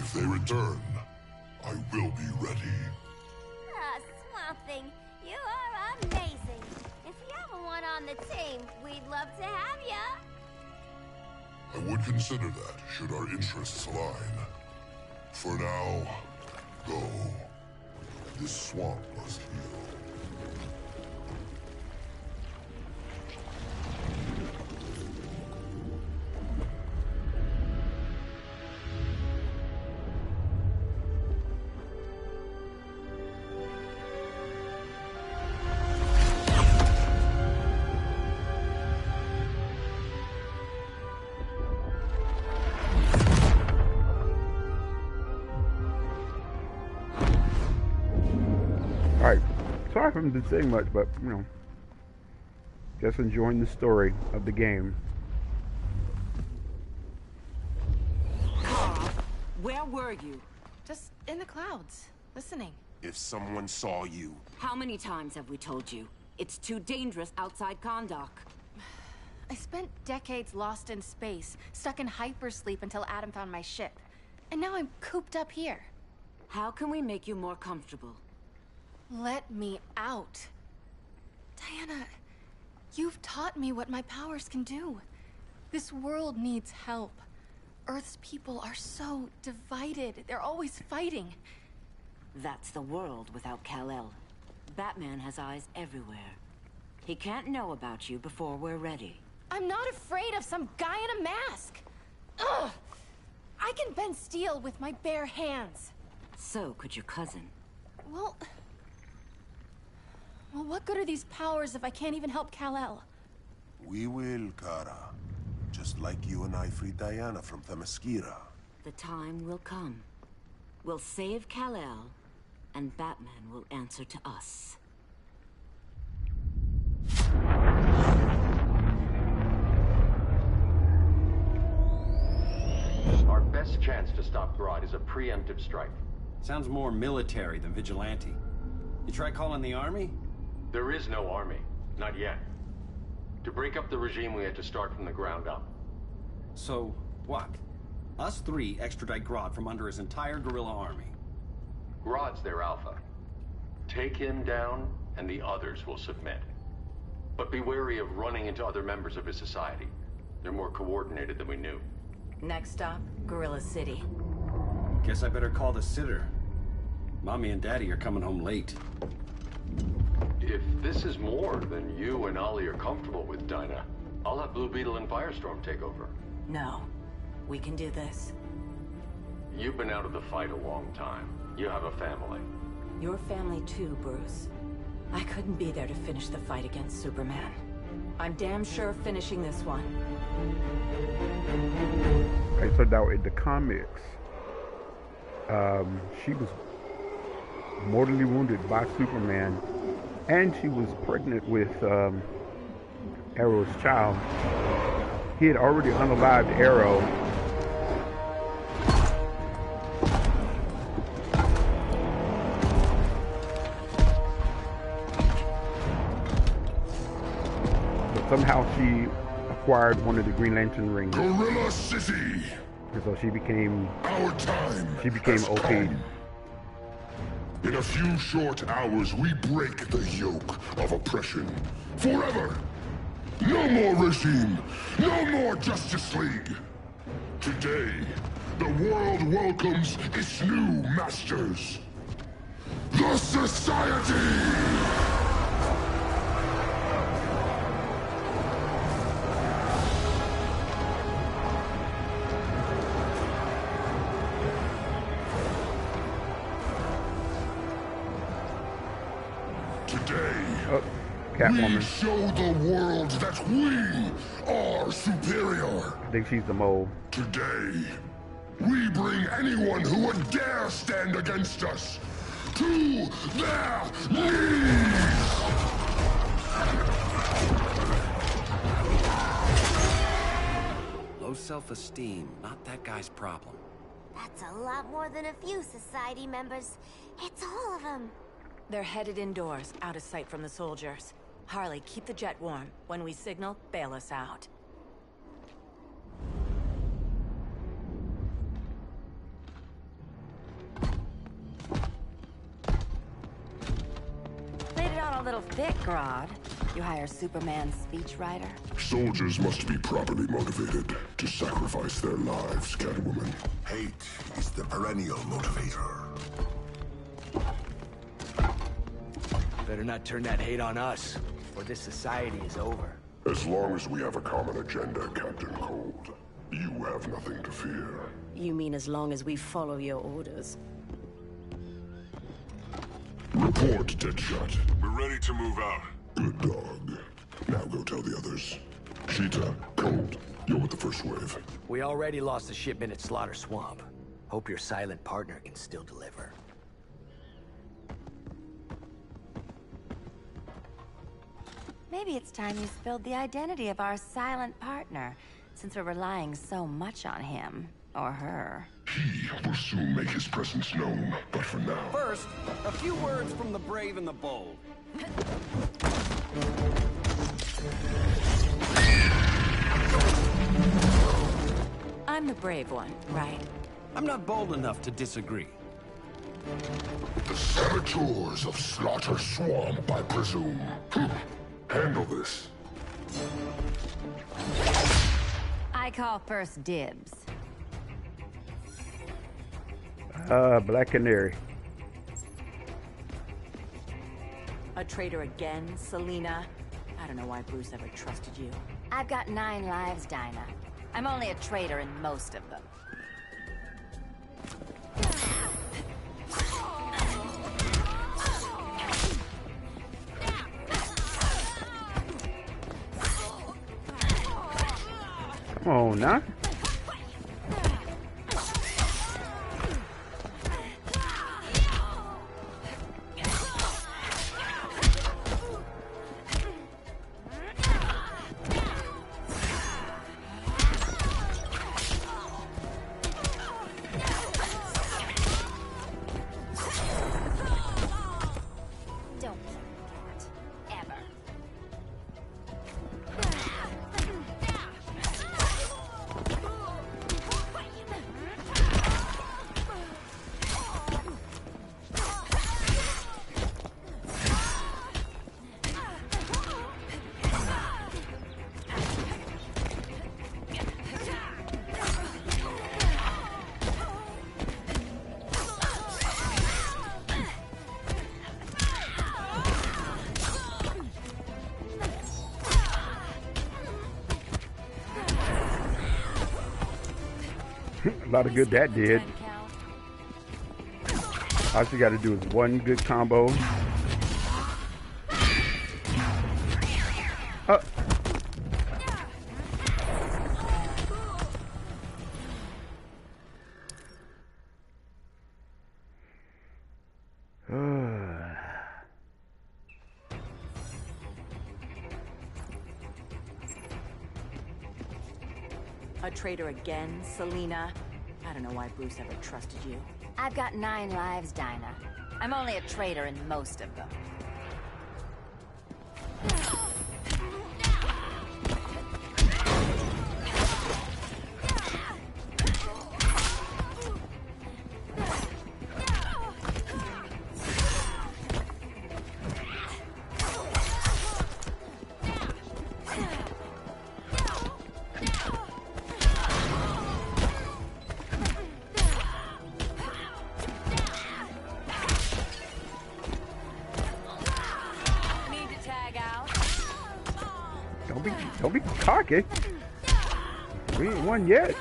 If they return, I will be ready. Ah, Swamp Thing, you are amazing. If you ever want on the team, we'd love to have ya. I would consider that, should our interests align. For now, go. This swamp must heal. Alright, sorry if I haven't been saying much, but, you know, just enjoying the story of the game. Where were you? Just in the clouds, listening. If someone saw you... How many times have we told you? It's too dangerous outside Kahndaq. I spent decades lost in space, stuck in hypersleep until Adam found my ship. And now I'm cooped up here. How can we make you more comfortable? Let me out. Diana, you've taught me what my powers can do. This world needs help. Earth's people are so divided. They're always fighting. That's the world without Kal-El. Batman has eyes everywhere. He can't know about you before we're ready. I'm not afraid of some guy in a mask. Ugh! I can bend steel with my bare hands. So could your cousin. Well, what good are these powers if I can't even help Kal-El? We will, Kara. Just like you and I freed Diana from Themyscira. The time will come. We'll save Kal-El, and Batman will answer to us. Our best chance to stop Grodd is a preemptive strike. Sounds more military than vigilante. You try calling the army? There is no army. Not yet. To break up the regime, we had to start from the ground up. So, what? Us three extradite Grodd from under his entire guerrilla army. Grodd's their alpha. Take him down, and the others will submit. But be wary of running into other members of his society. They're more coordinated than we knew. Next stop, Gorilla City. Guess I better call the sitter. Mommy and Daddy are coming home late. If this is more than you and Ollie are comfortable with, Dinah, I'll have Blue Beetle and Firestorm take over. No. We can do this. You've been out of the fight a long time. You have a family. Your family too, Bruce. I couldn't be there to finish the fight against Superman. I'm damn sure finishing this one. Okay, so now in the comics, she was mortally wounded by Superman, and she was pregnant with Arrow's child. He had already unalived Arrow. But somehow she acquired one of the Green Lantern rings. Gorilla City! And so she became... Our time has OP. come. In a few short hours, we break the yoke of oppression. Forever! No more regime! No more Justice League! Today, the world welcomes its new masters. The Society! We show the world that we are superior. I think she's the mole. Today, we bring anyone who would dare stand against us to their knees. Low self-esteem, not that guy's problem. That's a lot more than a few society members. It's all of them. They're headed indoors, out of sight from the soldiers. Harley, keep the jet warm. When we signal, bail us out. Played it on a little thick, Grodd. You hire Superman's speechwriter? Soldiers must be properly motivated to sacrifice their lives, Catwoman. Hate is the perennial motivator. Better not turn that hate on us, or this society is over. As long as we have a common agenda, Captain Cold, you have nothing to fear. You mean as long as we follow your orders? Report, Deadshot. We're ready to move out. Good dog. Now go tell the others. Cheetah, Cold, you're with the first wave. We already lost a shipment at Slaughter Swamp. Hope your silent partner can still deliver. Maybe it's time you spilled the identity of our silent partner, since we're relying so much on him. Or her. He will soon make his presence known, but for now... First, a few words from the brave and the bold. I'm the brave one, right? I'm not bold enough to disagree. The saboteurs of Slaughter Swamp, I presume. Handle this. I call first dibs. Black Canary. A traitor again, Selena? I don't know why Bruce ever trusted you. I've got 9 lives, Dinah. I'm only a traitor in most of them. Come on now. A lot of good that did. All you got to do is one good combo. A traitor again, Selena? I don't know why Bruce ever trusted you. I've got 9 lives, Dinah. I'm only a traitor in most of them. Don't be cocky. We ain't won yet.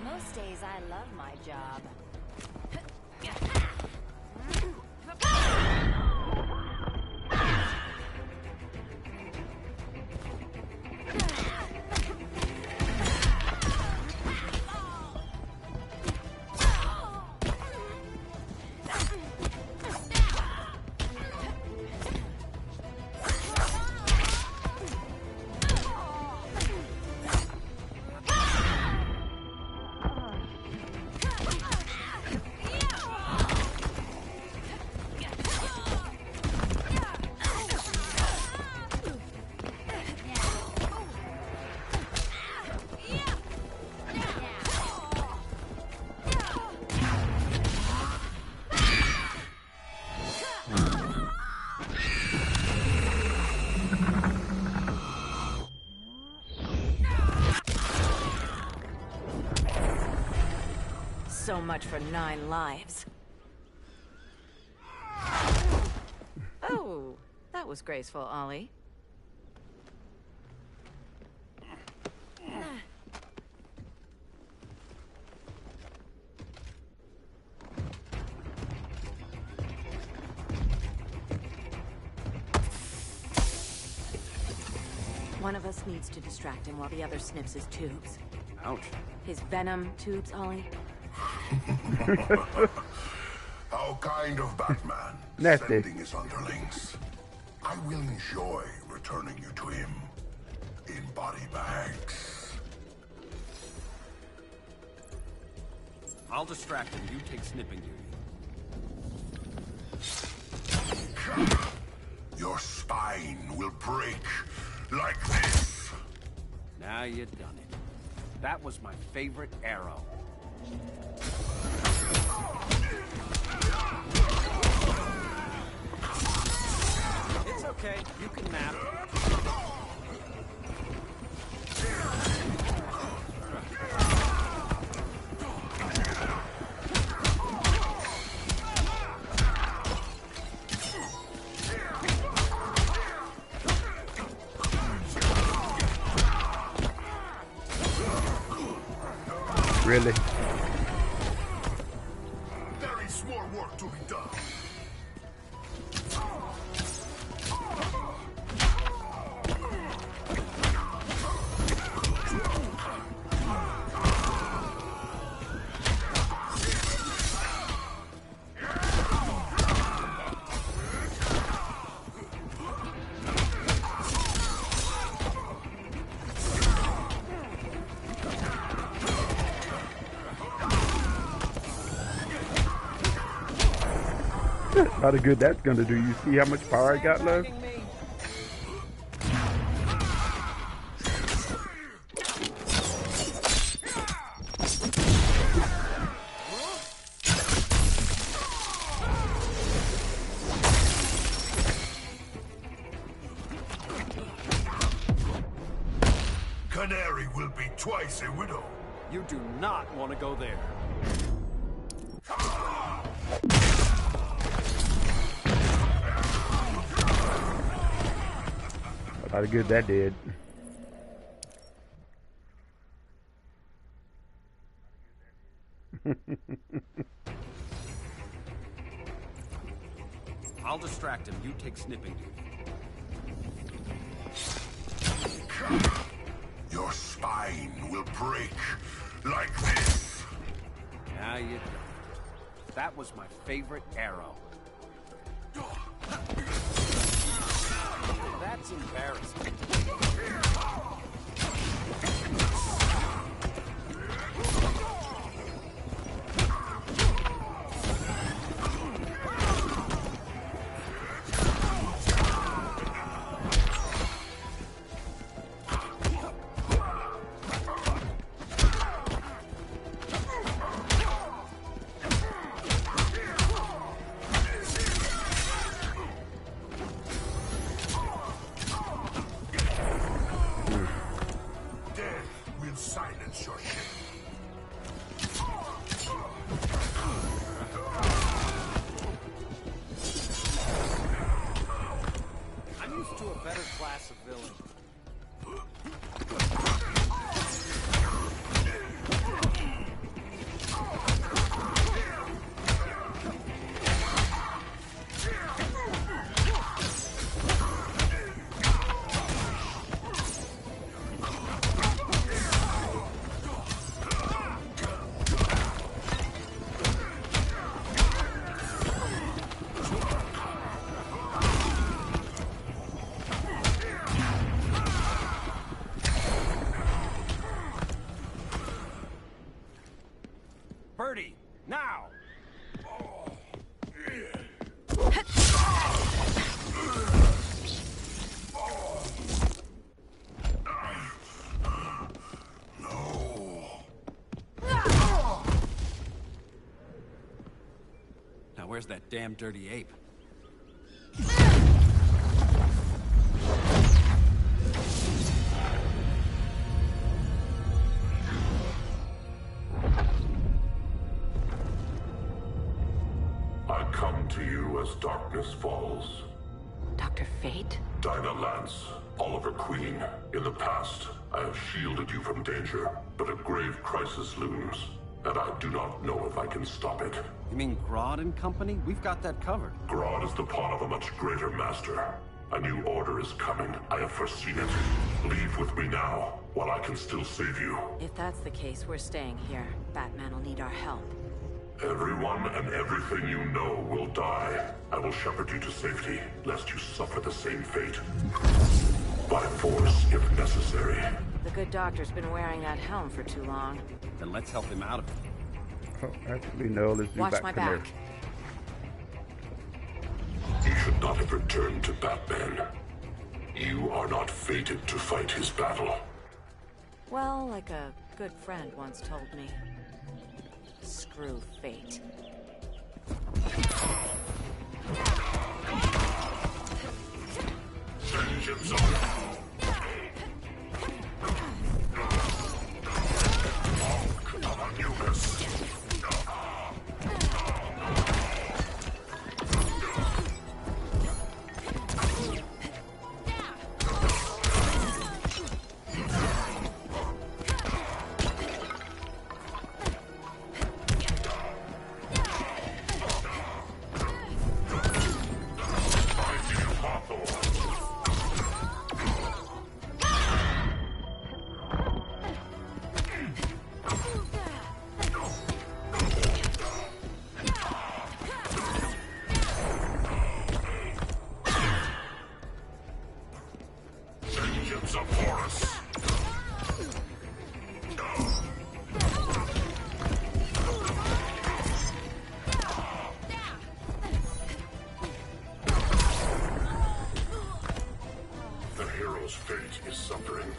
Most days I love my job. So much for 9 lives. Oh, that was graceful, Ollie. One of us needs to distract him while the other sniffs his tubes. Ouch. His venom tubes, Ollie. How kind of Batman, Nasty. sending his underlings. I will enjoy returning you to him in body bags. I'll distract him. You take snipping duty. Your spine will break like this. Now you done it. That was my favorite arrow. Okay, you can nap. Really? There is more work to be done. How good that's gonna do. You see how much power I got left? Canary will be twice a widow. You do not want to go there. How good that did. I'll distract him. You take snipping duty. Your spine will break like this. Now you don't. That was my favorite arrow. That's embarrassing. Silence your ship. I'm used to a better class of villain. Birdie, now! Now where's that damn dirty ape? I come to you as darkness falls. Dr. Fate? Dinah Lance, Oliver Queen. In the past, I have shielded you from danger, but a grave crisis looms, and I do not know if I can stop it. You mean Grodd and company? We've got that covered. Grodd is the pawn of a much greater master. A new order is coming. I have foreseen it. Leave with me now, while I can still save you. If that's the case, we're staying here. Batman will need our help. Everyone and everything you know will die. I will shepherd you to safety, lest you suffer the same fate. By force, if necessary. The good doctor's been wearing that helm for too long. Then let's help him out of it. Oh, actually, no. Let's do Watch my back. You should not have returned to Batman. You are not fated to fight his battle. Well, like a good friend once told me. Screw fate. Vengeance of Anubis. Vengeance of Horus. The hero's fate is suffering.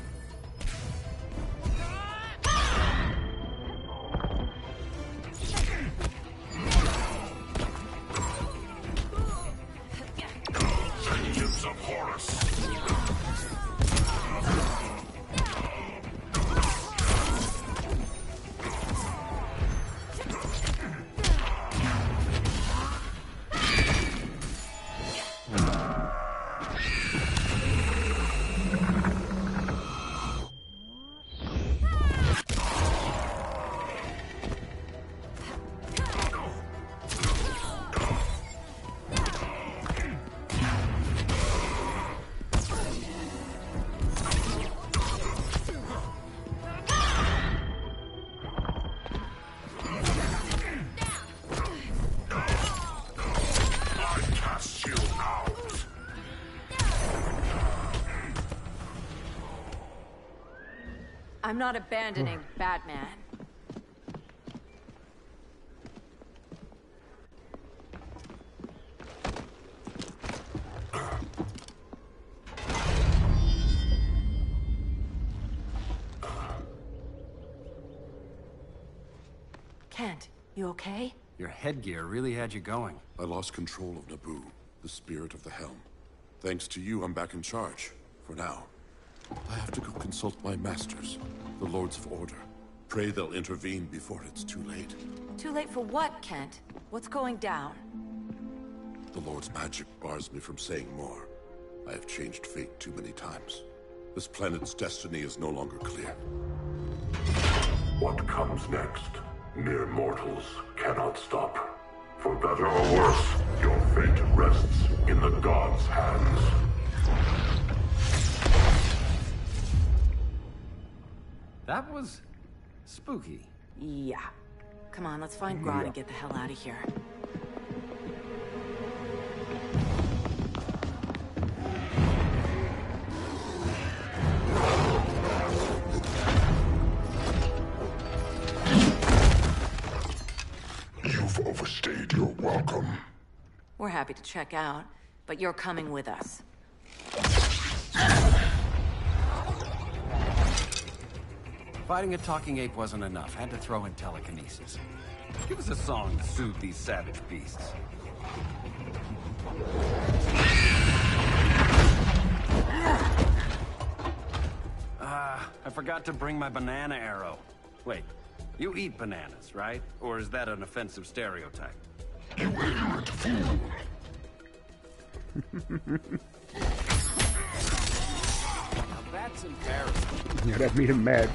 Vengeance of Horus. I'm not abandoning Batman. Kent, you okay? Your headgear really had you going. I lost control of Naboo, the spirit of the helm. Thanks to you, I'm back in charge. For now. I have to go consult my masters, the Lords of Order. Pray they'll intervene before it's too late. Too late for what, Kent? What's going down? The Lord's magic bars me from saying more. I have changed fate too many times. This planet's destiny is no longer clear. What comes next, mere mortals cannot stop. For better or worse, your fate rests in the gods' hands. That was spooky. Yeah. Come on, let's find Grodd and get the hell out of here. You've overstayed your welcome. We're happy to check out, but you're coming with us. Fighting a talking ape wasn't enough. Had to throw in telekinesis. Give us a song to soothe these savage beasts. I forgot to bring my banana arrow. Wait, you eat bananas, right? Or is that an offensive stereotype? You ignorant fool! Now that's embarrassing. Yeah, that made him mad.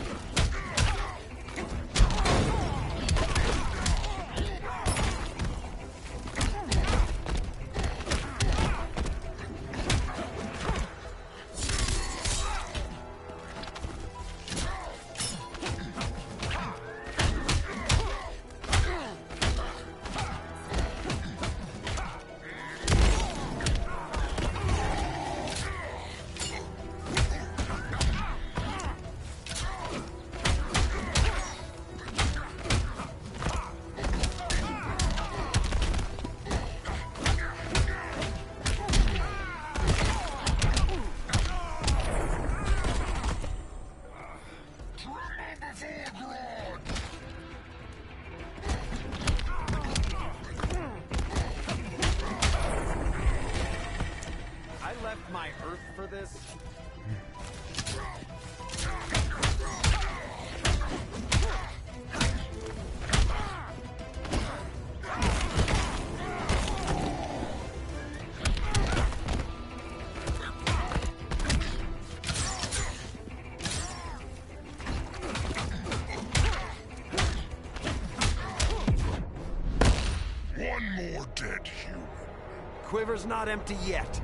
quiver's not empty yet.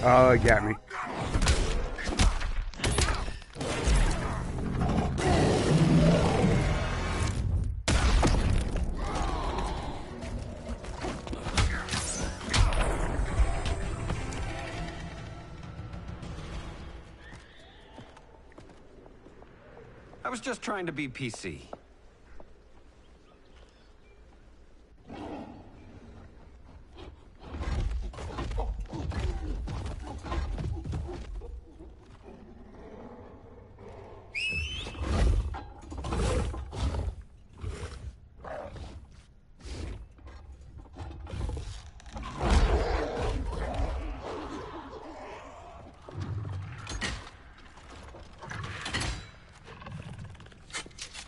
Oh, it got me. I was just trying to be PC.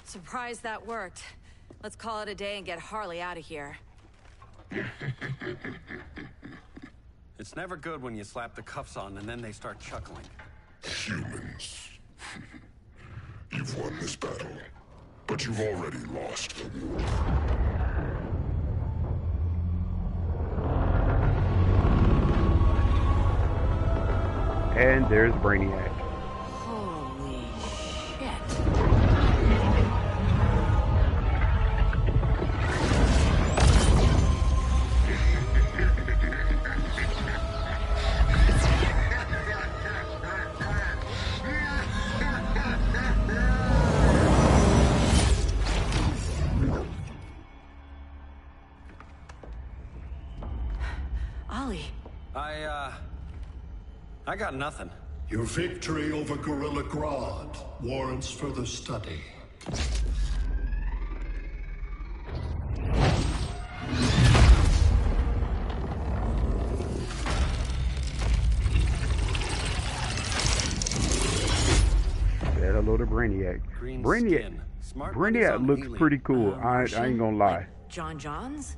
Surprised that worked. Let's call it a day and get Harley out of here. It's never good when you slap the cuffs on and then they start chuckling. Humans. You've won this battle, but you've already lost. And there's Brainiac. Holy shit. Ollie. I got nothing. Your victory over Gorilla Grodd warrants further study. Said hello to Brainiac. Green Brainiac, skin. Smart Brainiac looks pretty cool. I ain't gonna lie. John Johns?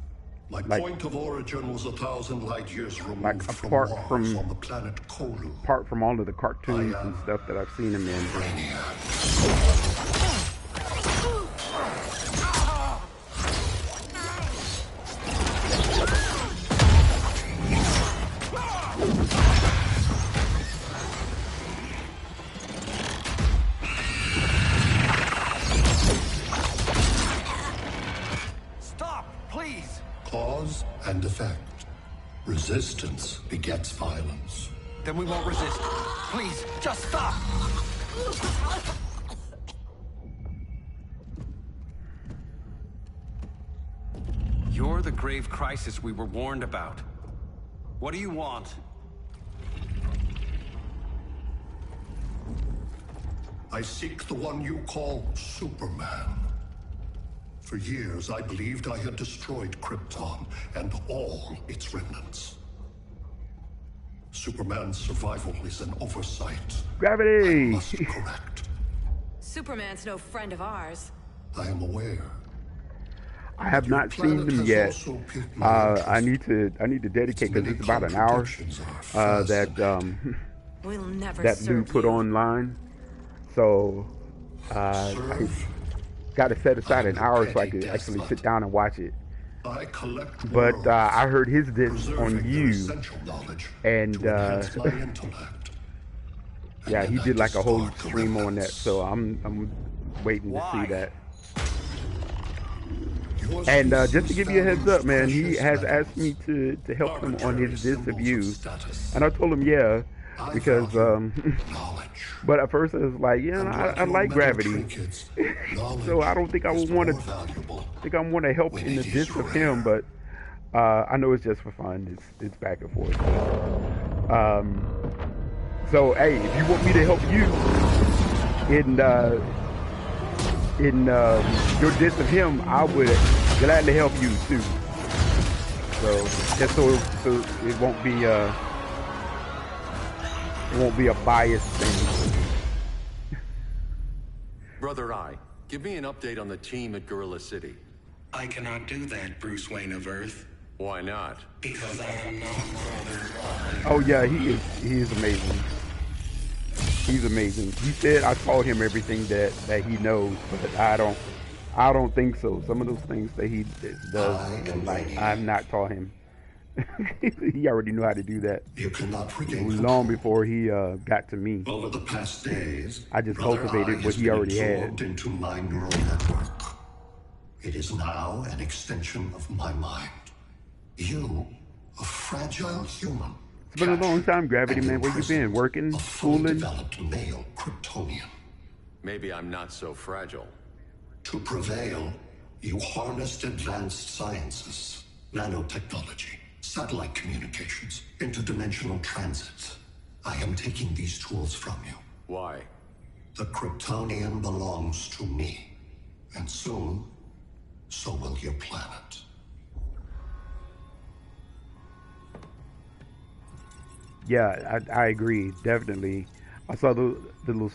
My Like- point of origin was 1,000 light years removed Like from apart Mars from on the planet Kolu. apart from all of the cartoons and stuff that I've seen him in. Stop, please! Cause and effect. Resistance begets violence. Then we won't resist. Please, just stop! You're the grave crisis we were warned about. What do you want? I seek the one you call Superman. For years, I believed I had destroyed Krypton and all its remnants. Superman's survival is an oversight. Gravity! I must correct. Superman's no friend of ours. I am aware. I have not seen them yet. I need to dedicate because it's about an hour We'll never that serve dude put you. online. So I got to set aside an hour so I could actually sit down and watch it. I collect But worlds, I heard his disc on preserving their you, essential knowledge and to enhance my intellect. yeah, he did like a whole stream on that. So I'm waiting to see that. And just to give you a heads up, man, he has asked me to help him on his disc of you, and I told him yeah, because but at first I was like, yeah, I like Gravity, so I don't think I would want to help in the disc of him, but I know it's just for fun. It's back and forth. So hey, if you want me to help you in your disc of him, I would gladly help you too. So just so it won't be a biased thing. Brother Eye, give me an update on the team at Gorilla City. I cannot do that, Bruce Wayne of Earth. Why not? Because I am not Brother. Oh yeah, he is amazing. He's amazing. He said I taught him everything that he knows, but I don't think so. Some of those things that he does, I'm like, I've not taught him. He already knew how to do that. You cannot regain Long control. before he got to me. Over the past days, I just Brother Eye cultivated what has he been already had. absorbed into my neural network. It is now an extension of my mind. You, a fragile human, It's been a long time, Gravity Man. Where you been? Working? fully Schooling? developed male Kryptonian. Maybe I'm not so fragile. To prevail, you harnessed advanced sciences, nanotechnology, satellite communications, interdimensional transits. I am taking these tools from you. Why? The Kryptonian belongs to me. And soon, so will your planet. Yeah, I agree, definitely. I saw the little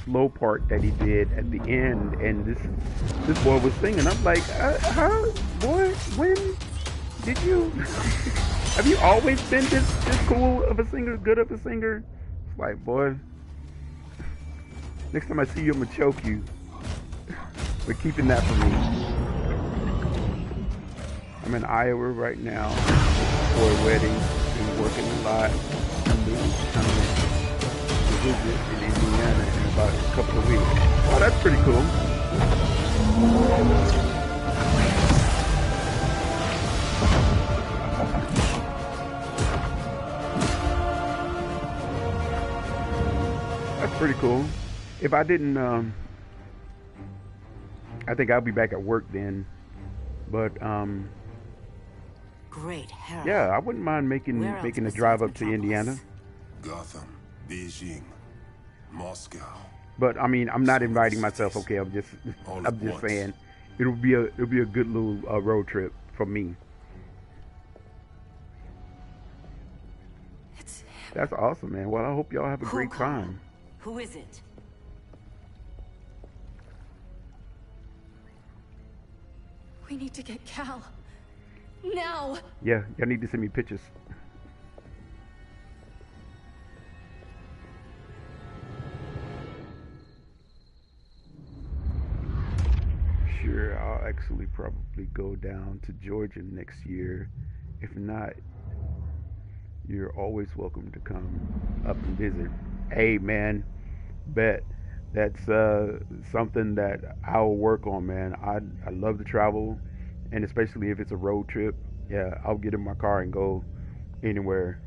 slow part that he did at the end, and this boy was singing. I'm like, how, boy? When did you? Have you always been this cool of a singer, good of a singer? It's like, boy, next time I see you, I'm gonna choke you. But keeping that for me. I'm in Iowa right now for a wedding. Been working a lot. I'm to visit in Indiana in about a couple of weeks. Oh, that's pretty cool. That's pretty cool. If I didn't, I think I'll be back at work then. But Great hell. yeah, I wouldn't mind making a drive up to Indiana. Gotham, Beijing, Moscow. But I mean, I'm not inviting myself. Okay, I'm just saying, it'll be a good little road trip for me. That's awesome, man. Well, I hope y'all have a great time. Who is it? We need to get Cal. Now! Yeah, y'all need to send me pictures. Sure, I'll actually probably go down to Georgia next year. If not, you're always welcome to come up and visit. Hey, man, bet. That's something that I'll work on, man. I love to travel, and especially if it's a road trip. Yeah, I'll get in my car and go anywhere.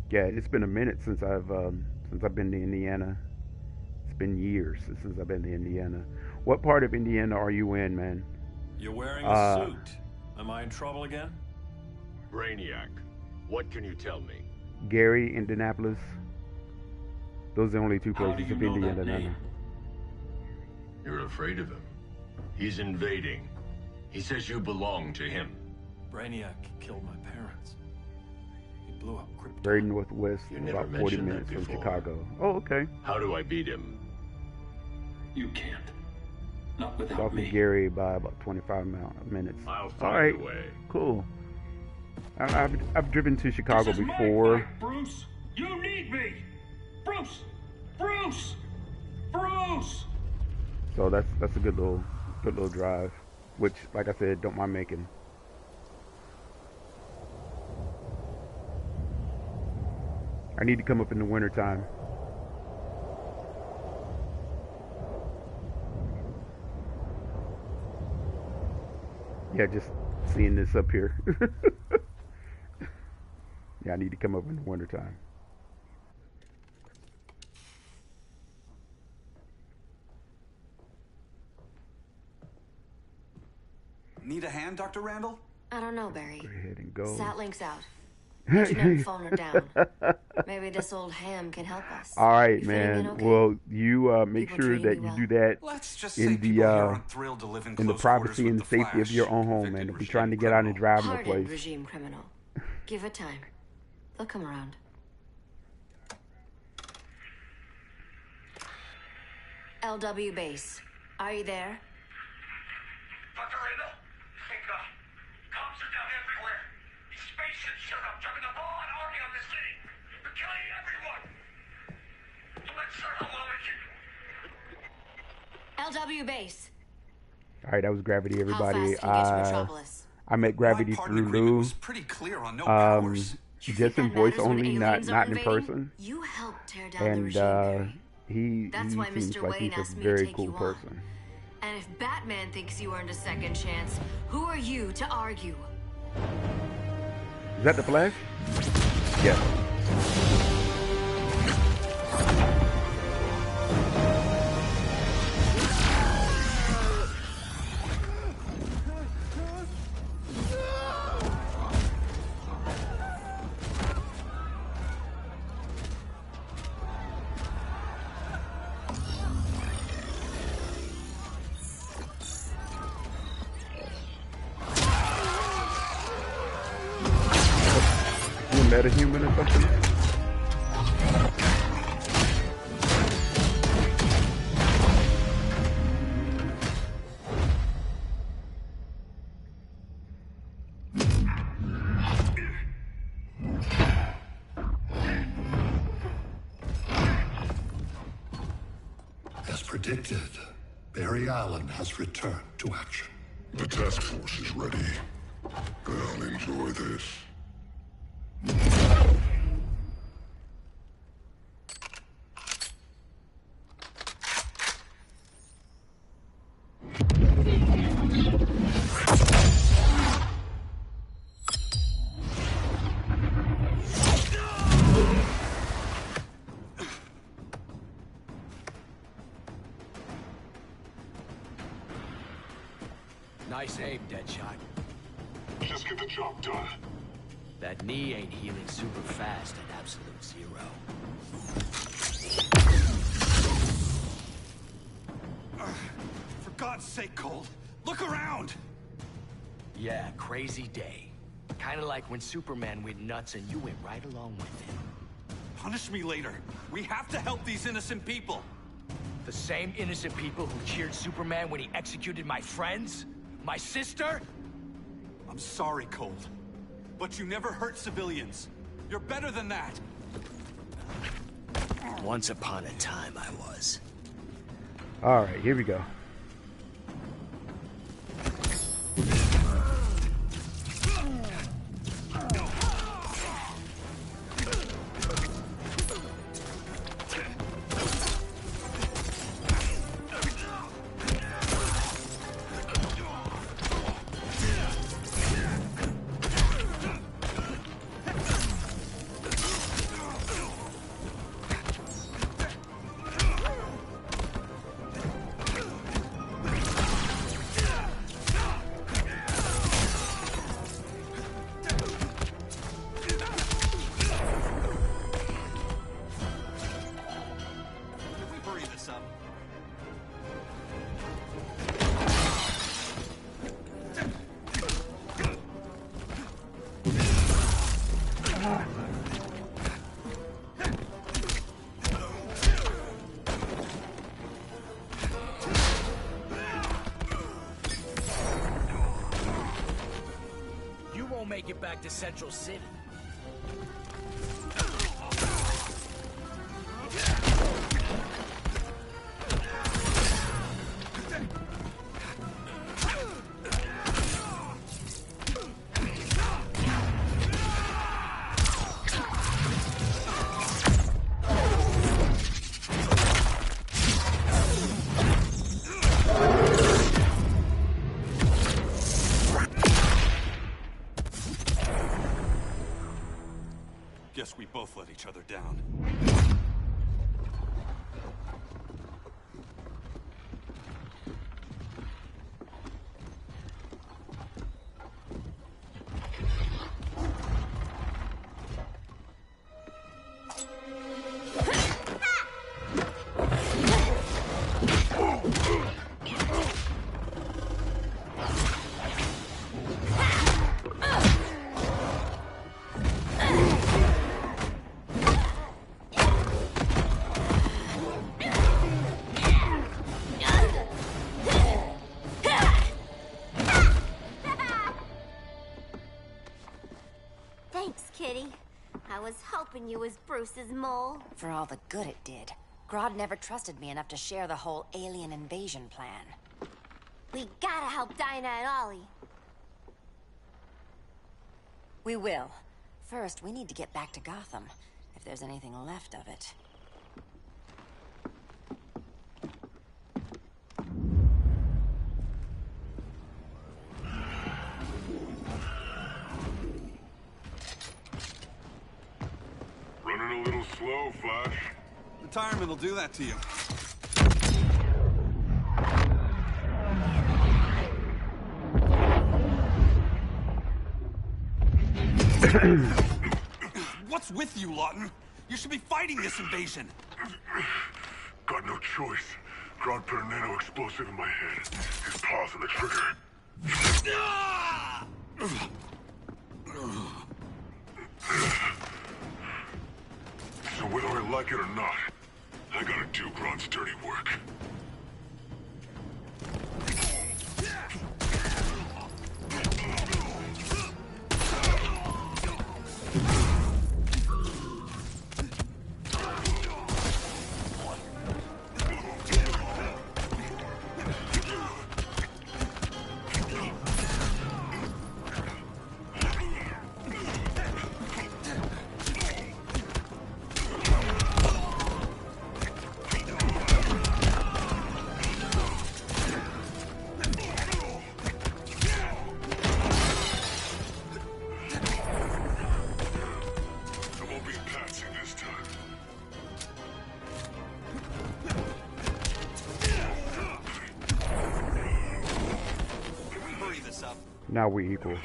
Yeah, it's been a minute since I've been to Indiana. It's been years since I've been to Indiana. What part of Indiana are you in, man? You're wearing a suit. Am I in trouble again? Brainiac, what can you tell me? Gary, Indianapolis. Those are the only two How do places you of know Indiana. that name? You're afraid of him. He's invading. He says you belong to him. Brainiac killed my parents. He blew up Krypton. Very northwest, You never about 40 mentioned that minutes from before. Chicago. Oh, okay. How do I beat him? You can't. Not South without of me. Gary by about 25 minutes. I'll All find right, a way. cool. I've driven to Chicago This is my before. fight, Bruce. You need me. Bruce. Bruce. Bruce. So that's a good little drive, which, like I said, don't mind making. I need to come up in the wintertime. Yeah, just seeing this up here. Yeah, I need to come up in the wintertime. Need a hand, Dr. Randall? I don't know, Barry. Go ahead and go. Satlink's out. Need to know to phone her down. Maybe this old ham can help us. All right, You fitting in man. okay? Well, you make People sure treating that you you well? do that Let's just say in people here the aren't thrilled to live in close quarters privacy with and the safety of Flash, your own home, man. convicted Don't be trying to regime get out and drive no Hardened place. regime criminal. Give it time. They'll come around. LW base. Are you there? Dr. Randall, thank God. Cops are down everywhere. These space should shut up, jumping the ball and army on this city. You're killing everyone. So let's start a LW base. All right, that was Gravity, everybody. How fast can you get to Metropolis? I met Gravity through Lou. Was pretty clear on no powers. Just in voice only, not in person. You helped tear down And the regime, he That's why seems Mr. like Wayne he's asked a me to very take cool you on. person. And if Batman thinks you earned a second chance, who are you to argue? Is that the Flash? Yeah. Metahuman or something? As predicted, Barry Allen has returned to action. The task force is ready. I'll enjoy this. Nice aim, Deadshot. Just get the job done. That knee ain't healing super fast at absolute zero. For God's sake, Cold, look around! Yeah, crazy day. Kinda like when Superman went nuts and you went right along with him. Punish me later. We have to help these innocent people. The same innocent people who cheered Superman when he executed my friends? My sister? I'm sorry, Cold. But you never hurt civilians. You're better than that. Once upon a time, I was. All right, here we go. Make it back to Central City. Guess we both let each other down. pity. I was hoping you was Bruce's mole. For all the good it did. Grodd never trusted me enough to share the whole alien invasion plan. We gotta help Dinah and Ollie. We will. First, we need to get back to Gotham, if there's anything left of it. Running a little slow, Flash. Retirement will do that to you. What's with you, Lawton? You should be fighting this invasion. Got no choice. Grodd put a nano-explosive in my head. His paws on the trigger. So whether I like it or not, I gotta do Grodd's dirty work. Now we're equal.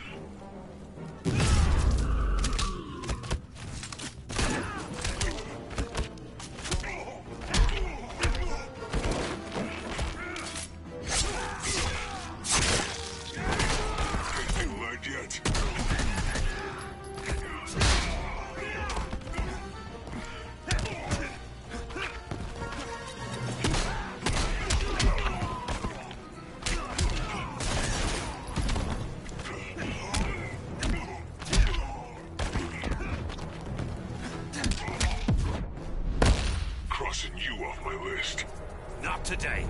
Crossing you off my list. Not today.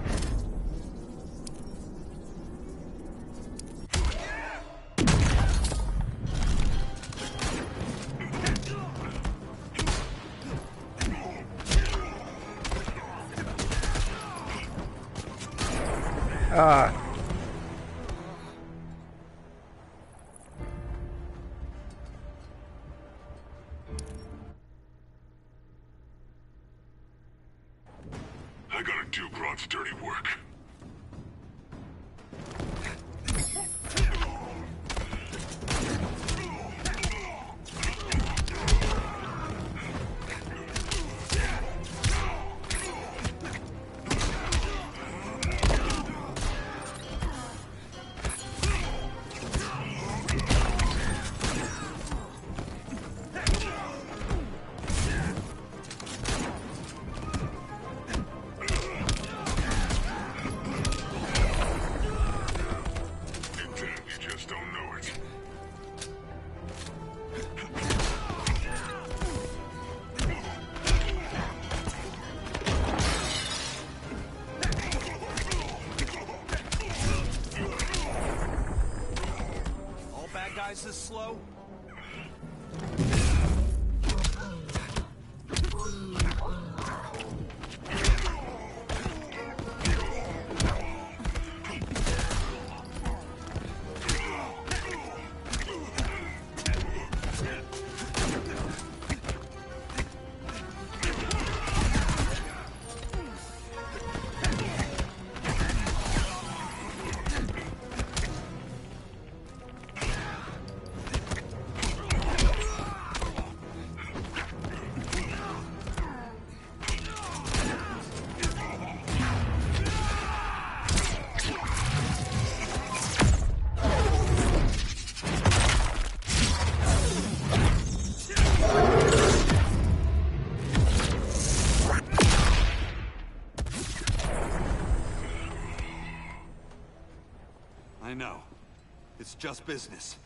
I gotta do Grodd's dirty work. This slow? I know. It's just business.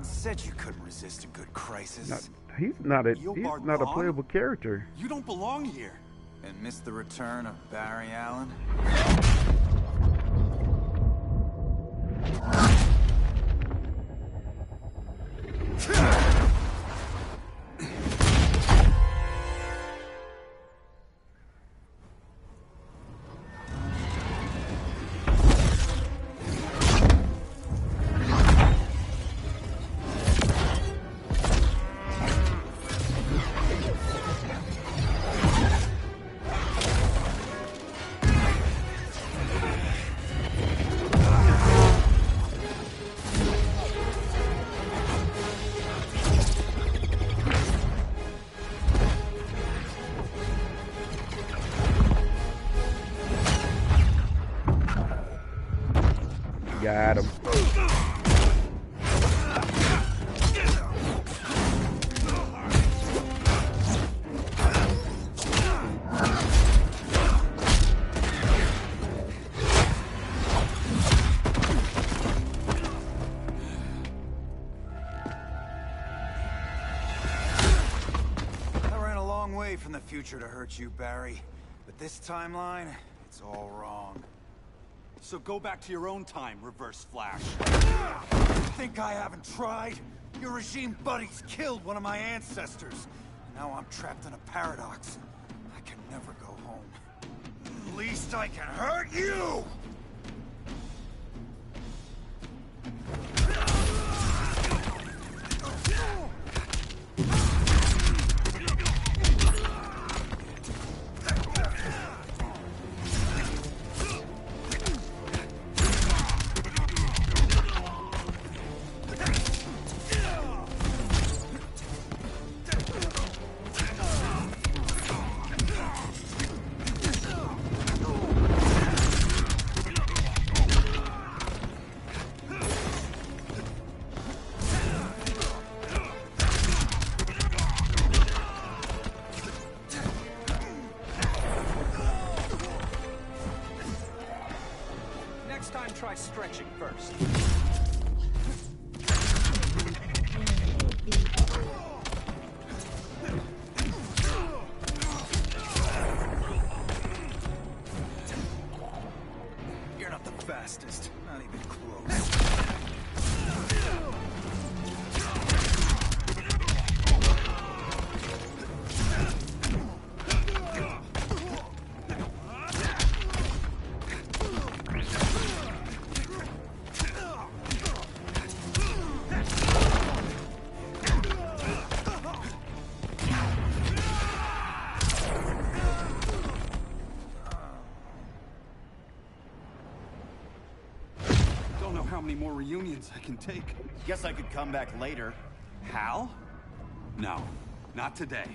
God said you couldn't resist a good crisis. He's not a Eobard not a gone? playable character. You don't belong here. And miss the return of Barry Allen? Got him. I ran a long way from the future to hurt you, Barry. But this timeline, it's all wrong. So go back to your own time, Reverse Flash. Think I haven't tried? Your regime buddies killed one of my ancestors. Now I'm trapped in a paradox. I can never go home. At least I can hurt you! Next time, try stretching first. You're not the fastest. Not even close. Don't know how many more reunions I can take. Guess I could come back later. Hal? No, not today.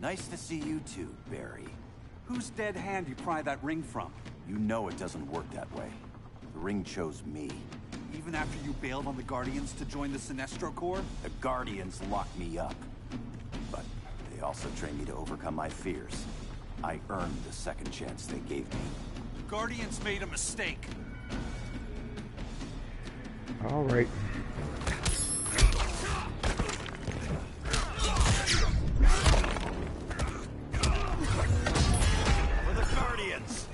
Nice to see you too, Barry. Whose dead hand you pry that ring from? You know it doesn't work that way. The ring chose me. Even after you bailed on the Guardians to join the Sinestro Corps? The Guardians locked me up. But they also trained me to overcome my fears. I earned the second chance they gave me. The Guardians made a mistake. All right. For the Guardians!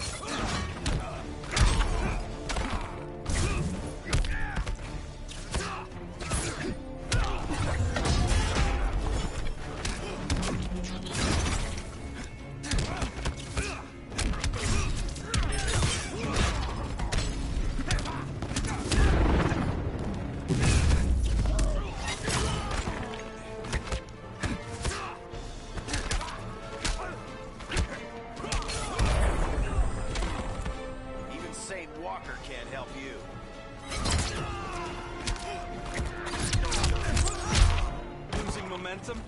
Even Saint Walker can't help you. Losing momentum?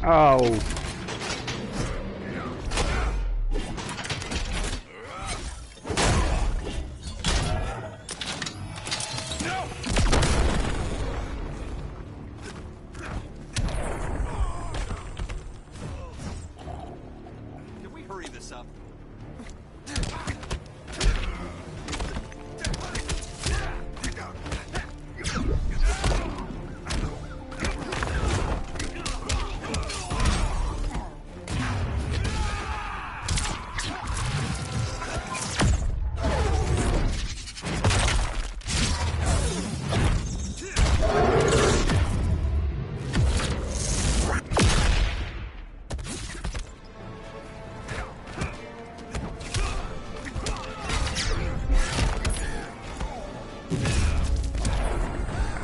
Oh. Can we hurry this up?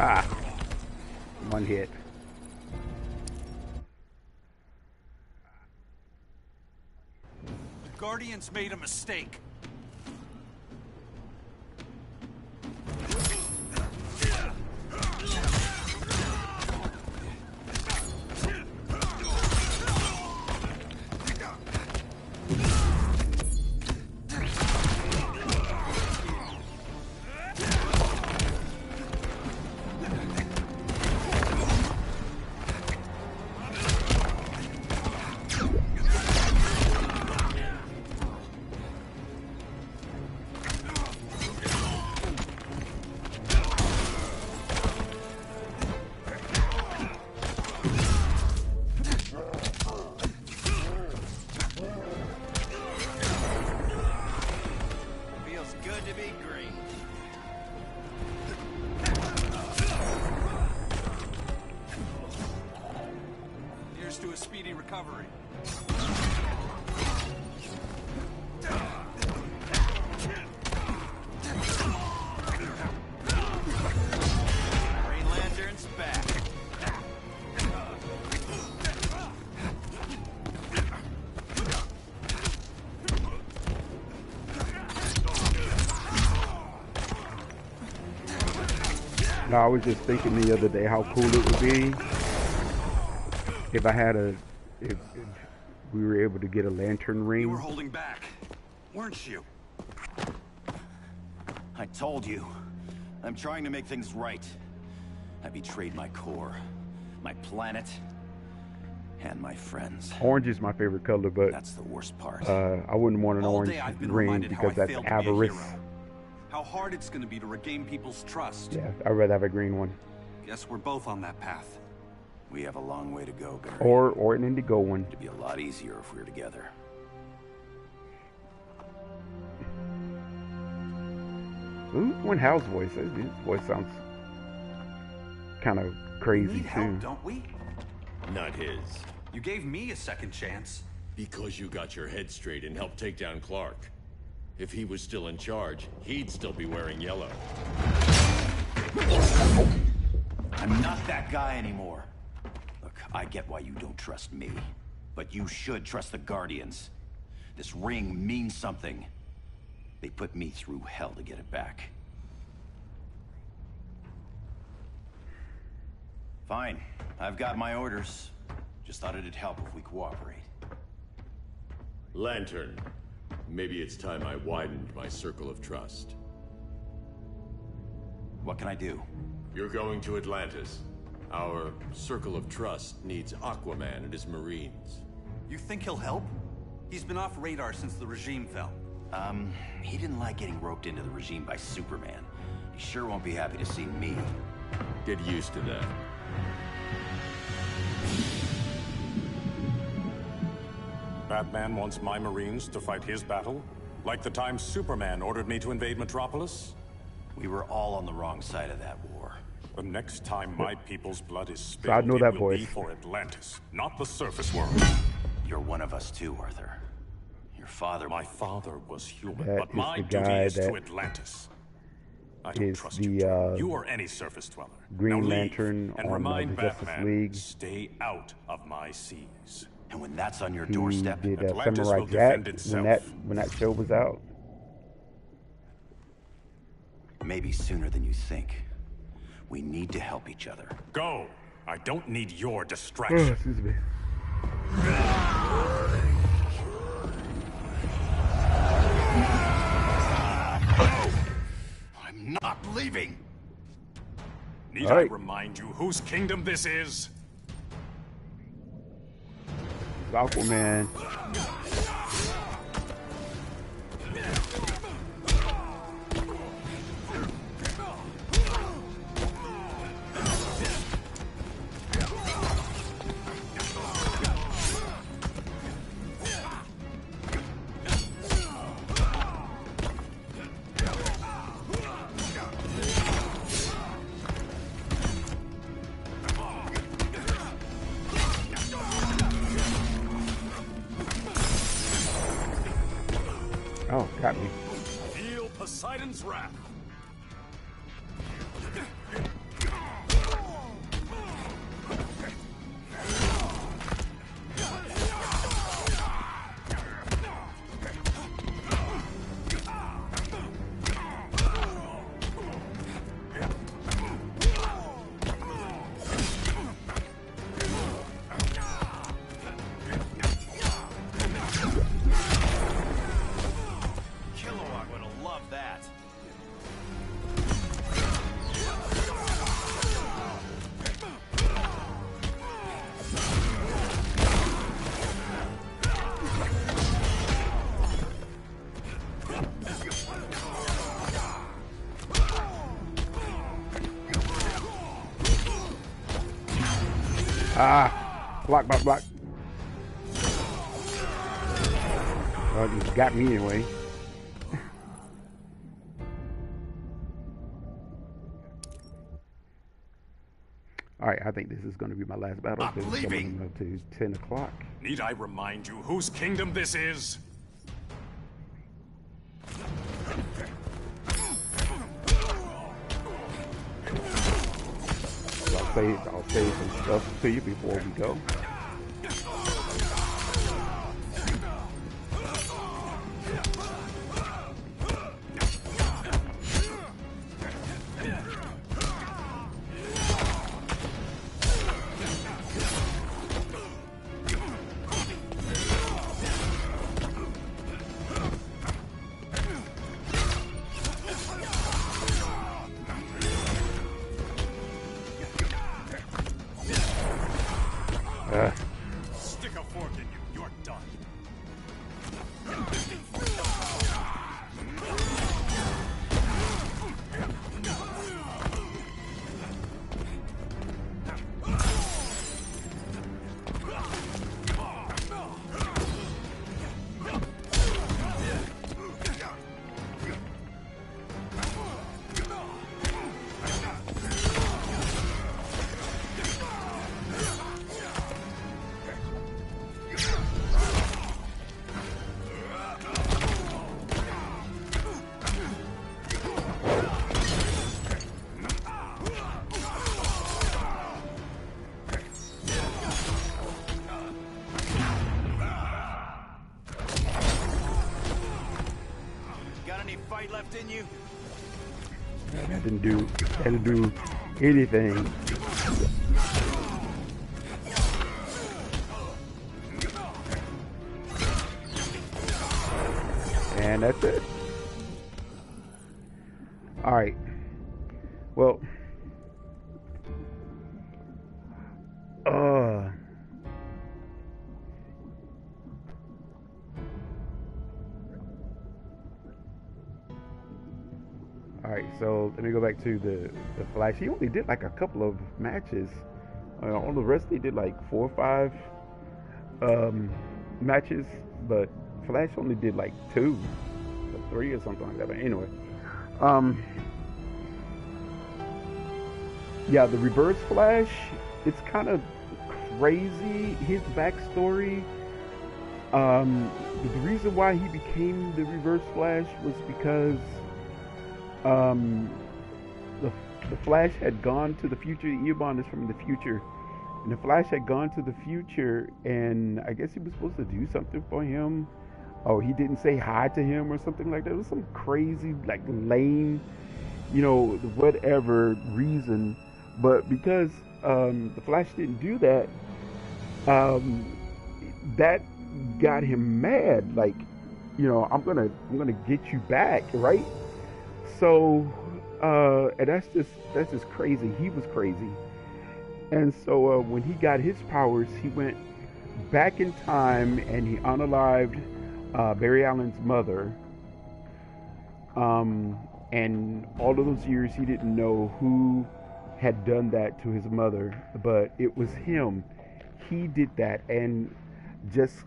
Ah, one hit. The Guardians made a mistake. To a speedy recovery. Green Lantern's back. No, I was just thinking the other day how cool it would be if I had if we were able to get a lantern ring. You were holding back, weren't you? I told you. I'm trying to make things right. I betrayed my core, my planet, and my friends. Orange is my favorite color, but that's the worst part. I wouldn't want an orange ring because that's avarice. How hard it's going to be to regain people's trust. Yeah, I'd rather have a green one. Guess we're both on that path. We have a long way to go, Barry. Or an indigo one. It'd be a lot easier if we were together. Ooh, one Hal's voice. His voice sounds kind of crazy we need too. Help, don't we? Not his. You gave me a second chance. Because you got your head straight and helped take down Clark. If he was still in charge, he'd still be wearing yellow. I'm not that guy anymore. Look, I get why you don't trust me, but you should trust the Guardians. This ring means something. They put me through hell to get it back. Fine, I've got my orders. Just thought it'd help if we cooperate. Lantern. Maybe it's time I widened my circle of trust. What can I do? You're going to Atlantis. Our circle of trust needs Aquaman and his Marines. You think he'll help? He's been off radar since the regime fell. He didn't like getting roped into the regime by Superman. He sure won't be happy to see me. Get used to that. Batman wants my Marines to fight his battle? Like the time Superman ordered me to invade Metropolis? We were all on the wrong side of that war. The next time my people's blood is spilled, So I know that it will voice. be for Atlantis, not the surface world. You're one of us too, Arthur. Your father... My father was human, That but is my the duty guy is that to Atlantis. I don't is trust the, you, Jim. You or any surface dweller. Green Now leave Lantern and on remind the Justice Batman, League. stay out of my seas. And when that's on your He doorstep, did Atlantis Samurai will Jack defend itself. when that show was out. maybe sooner than you think. We need to help each other. Go! I don't need your distraction. Excuse me. I'm not leaving! Need All right. I remind you whose kingdom this is? Aquaman. Oh, got me. Feel Poseidon's wrath. Ah, block, block, block. Well, you got me anyway. All right, I think this is going to be my last battle. I'm This is leaving. coming up to 10 o'clock. Need I remind you whose kingdom this is? So I'll say some stuff to you before we go. Stick a fork in you. You're done. Got any fight left in you? That didn't do anything. And that's it. All right. Well, all right, so let me go back to the Flash. He only did like a couple of matches. All the rest they did like 4 or 5 matches, but Flash only did like 2 or 3 or something like that. But anyway, yeah, the Reverse Flash, it's kind of crazy. His backstory. The reason why he became the Reverse Flash was because the Flash had gone to the future. Eobon is from the future, and the Flash had gone to the future, and I guess he was supposed to do something for him. Oh, he didn't say hi to him or something like that. It was some crazy, like lame, whatever reason. But because the Flash didn't do that, that got him mad. Like, I'm gonna get you back, right? So, and that's just crazy. He was crazy. And so when he got his powers, he went back in time and he unalived Barry Allen's mother. And all of those years he didn't know who had done that to his mother, but it was him. He did that and just,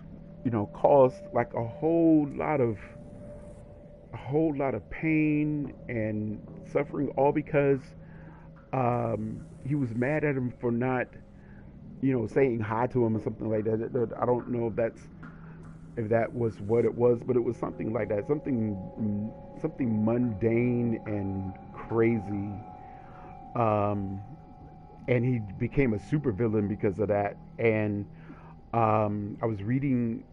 caused like a whole lot of pain and suffering, all because he was mad at him for not, saying hi to him or something like that. I don't know if that was what it was, but it was something like that, something mundane and crazy. And he became a supervillain because of that. And I was reading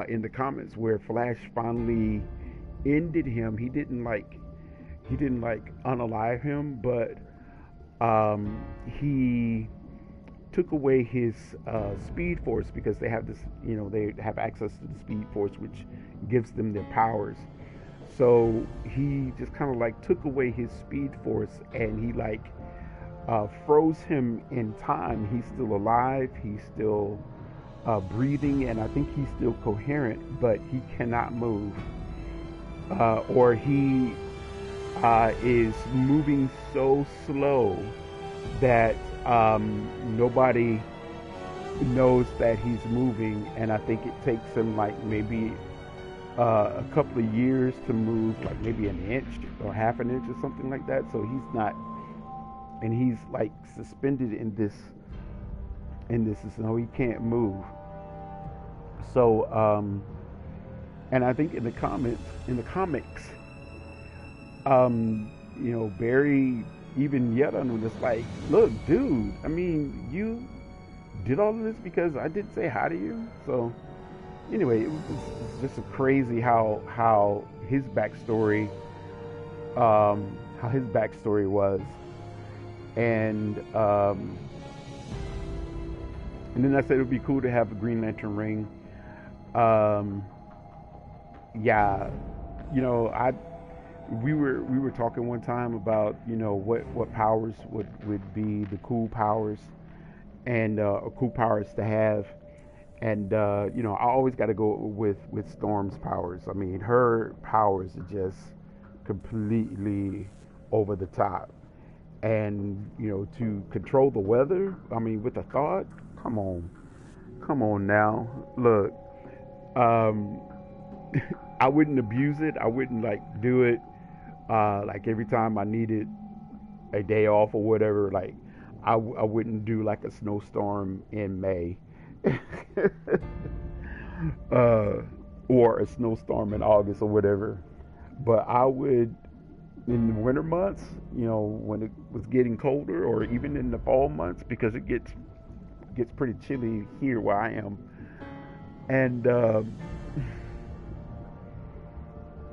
in the comments where Flash finally ended him. He didn't unalive him, but he took away his speed force, because they have this, they have access to the speed force, which gives them their powers. So he just kind of like took away his speed force, and he froze him in time. He's still alive. He's still breathing, and I think he's still coherent, but he cannot move. Or he is moving so slow that nobody knows that he's moving, and I think it takes him like maybe a couple of years to move, like maybe an inch or half an inch or something like that. So he's not, and he's like suspended in this snow. He can't move. So, and I think in the comics, you know, Barry even yelled on him, just like, look, dude, I mean, you did all of this because I didn't say hi to you. So anyway, it's just crazy how his backstory, was, and then I said it would be cool to have a Green Lantern ring. Yeah, you know, we were talking one time about, you know, what powers would be the cool powers, and cool powers to have. And you know, I always got to go with Storm's powers. I mean, her powers are just completely over the top. And you know, to control the weather, I mean, with a thought, come on now. Look, I wouldn't abuse it. I wouldn't like do it like every time I needed a day off or whatever. Like I wouldn't do like a snowstorm in May. Or a snowstorm in August or whatever. But I would, in the winter months, you know, when it was getting colder, or even in the fall months, because it gets pretty chilly here where I am. And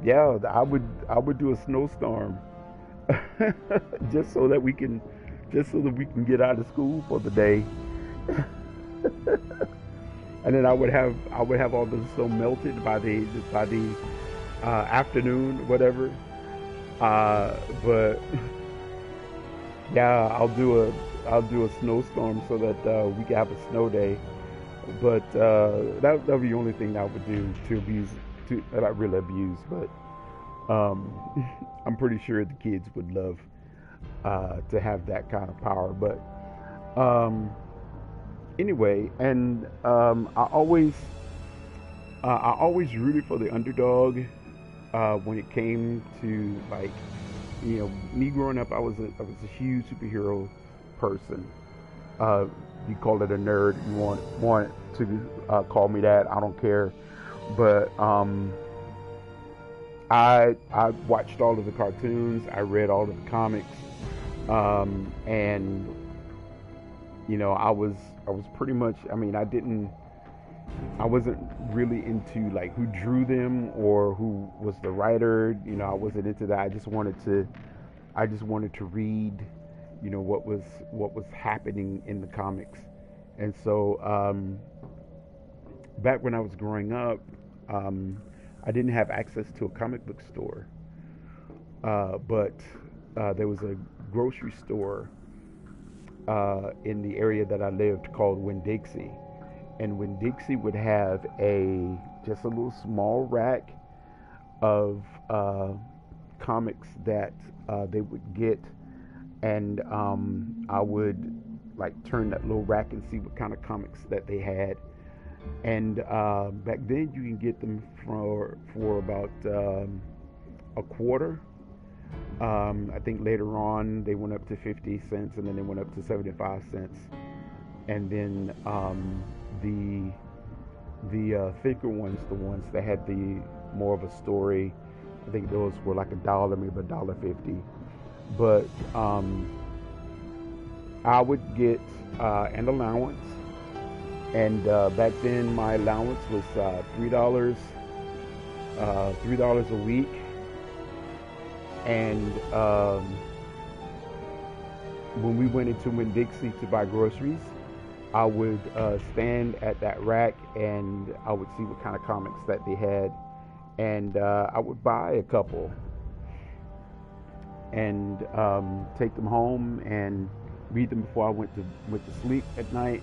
yeah, I would do a snowstorm just so that we can get out of school for the day. And then I would have all the snow melted by the afternoon, whatever. But yeah, I'll do a snowstorm so that we can have a snow day. But that would be the only thing I would do to abuse, not really abuse, but I'm pretty sure the kids would love to have that kind of power. But anyway, and I always rooted for the underdog when it came to, like, you know, me growing up. I was a huge superhero person. You call it a nerd, you want to call me that, I don't care. But I watched all of the cartoons, I read all of the comics, and you know, I was pretty much, I mean, I wasn't really into like who drew them or who was the writer. You know, I wasn't into that. I just wanted to read, you know, what was happening in the comics. And so back when I was growing up, I didn't have access to a comic book store, but there was a grocery store in the area that I lived called Winn-Dixie. And Winn-Dixie would have just a little small rack of comics that they would get, and I would like turn that little rack and see what kind of comics that they had. And back then you can get them for about a quarter. I think later on they went up to 50 cents, and then they went up to 75 cents. And then the thicker ones, the ones that had the more of a story, I think those were like $1, maybe $1.50. But I would get an allowance, and back then my allowance was $3 a week. And when we went into Winn-Dixie to buy groceries, I would stand at that rack and I would see what kind of comics that they had, and I would buy a couple and take them home and read them before I went to sleep at night,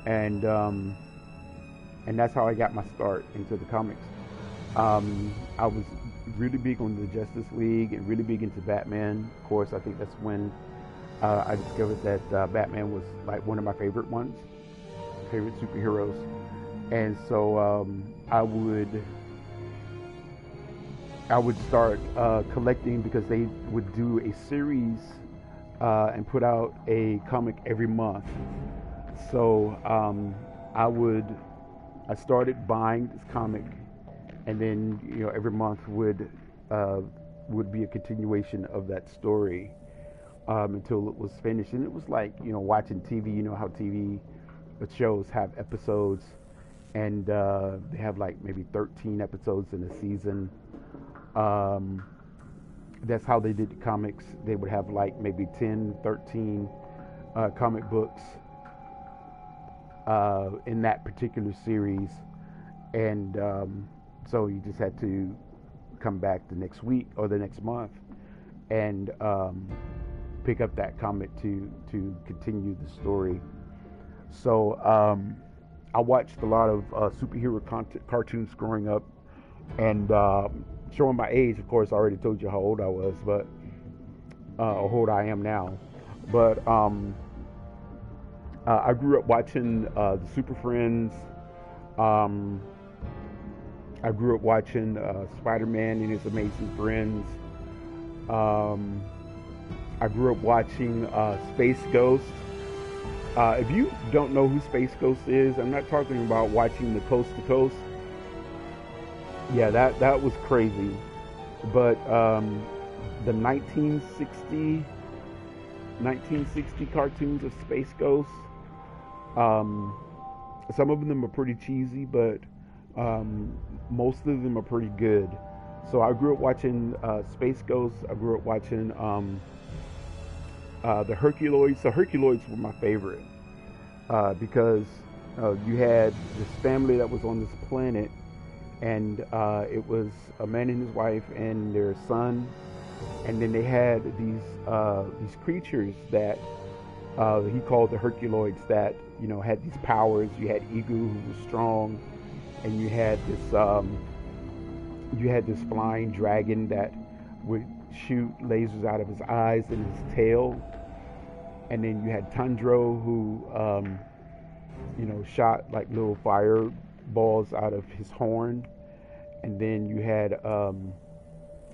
and that's how I got my start into the comics. I was really big on the Justice League and really big into Batman. Of course, I think that's when I discovered that Batman was like one of my favorite ones. favorite superheroes. And so I would start collecting, because they would do a series and put out a comic every month. So I started buying this comic, and then every month would be a continuation of that story until it was finished. And it was like watching TV. You know how TV shows have episodes, and they have like maybe 13 episodes in a season. That's how they did the comics. They would have like maybe 10, 13 comic books in that particular series. And so you just had to come back the next week or the next month and pick up that comic to continue the story. So I watched a lot of superhero cartoons growing up, and showing my age, of course, I already told you how old I was, but or how old I am now. But I grew up watching the Super Friends. I grew up watching Spider-Man and His Amazing Friends. I grew up watching Space Ghost. If you don't know who Space Ghost is, I'm not talking about watching the Coast to Coast. Yeah, that was crazy. But the 1960 cartoons of Space Ghost, some of them are pretty cheesy, but most of them are pretty good. So I grew up watching Space Ghost. I grew up watching the Herculoids. The Herculoids were my favorite because you had this family that was on this planet, and it was a man and his wife and their son, and then they had these creatures that he called the Herculoids that had these powers. You had Egu, who was strong, and you had this flying dragon that would shoot lasers out of his eyes and his tail, and then you had Tundro, who shot like little fireballs out of his horn, and then you had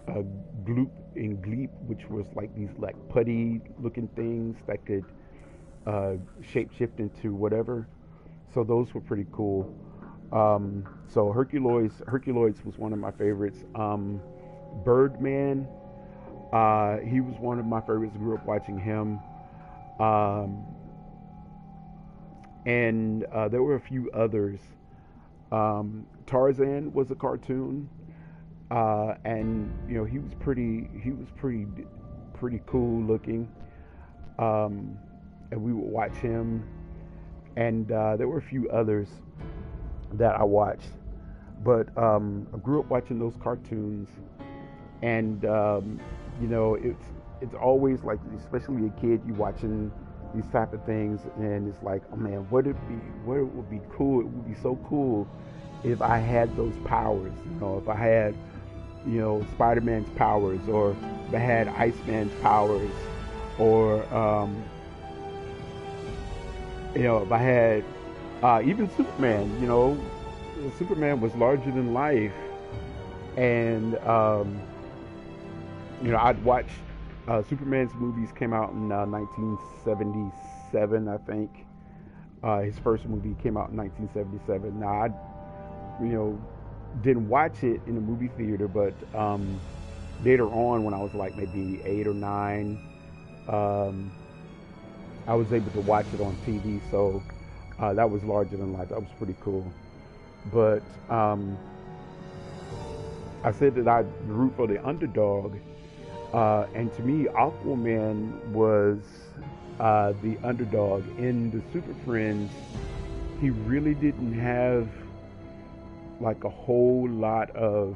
Gloop and Gleep, which was like these like putty looking things that could shapeshift into whatever. So those were pretty cool. So Herculoids was one of my favorites. Birdman, he was one of my favorites. I grew up watching him. And there were a few others. Tarzan was a cartoon, and he was pretty cool looking. And we would watch him. And there were a few others that I watched, but I grew up watching those cartoons, and it's always like, especially a kid, you watching these type of things, and it's like, oh man, what it would be cool. It would be so cool if I had those powers. If I had Spider-Man's powers, or if I had Iceman's powers, or if I had even Superman. Superman was larger than life, and I'd watch Superman's movies. Came out in 1977, I think. His first movie came out in 1977. Now I didn't watch it in the movie theater, but later on, when I was like maybe 8 or 9, I was able to watch it on TV. So that was larger than life. That was pretty cool. But I said that I'd root for the underdog, and to me, Aquaman was the underdog. In the Super Friends, he really didn't have like a whole lot of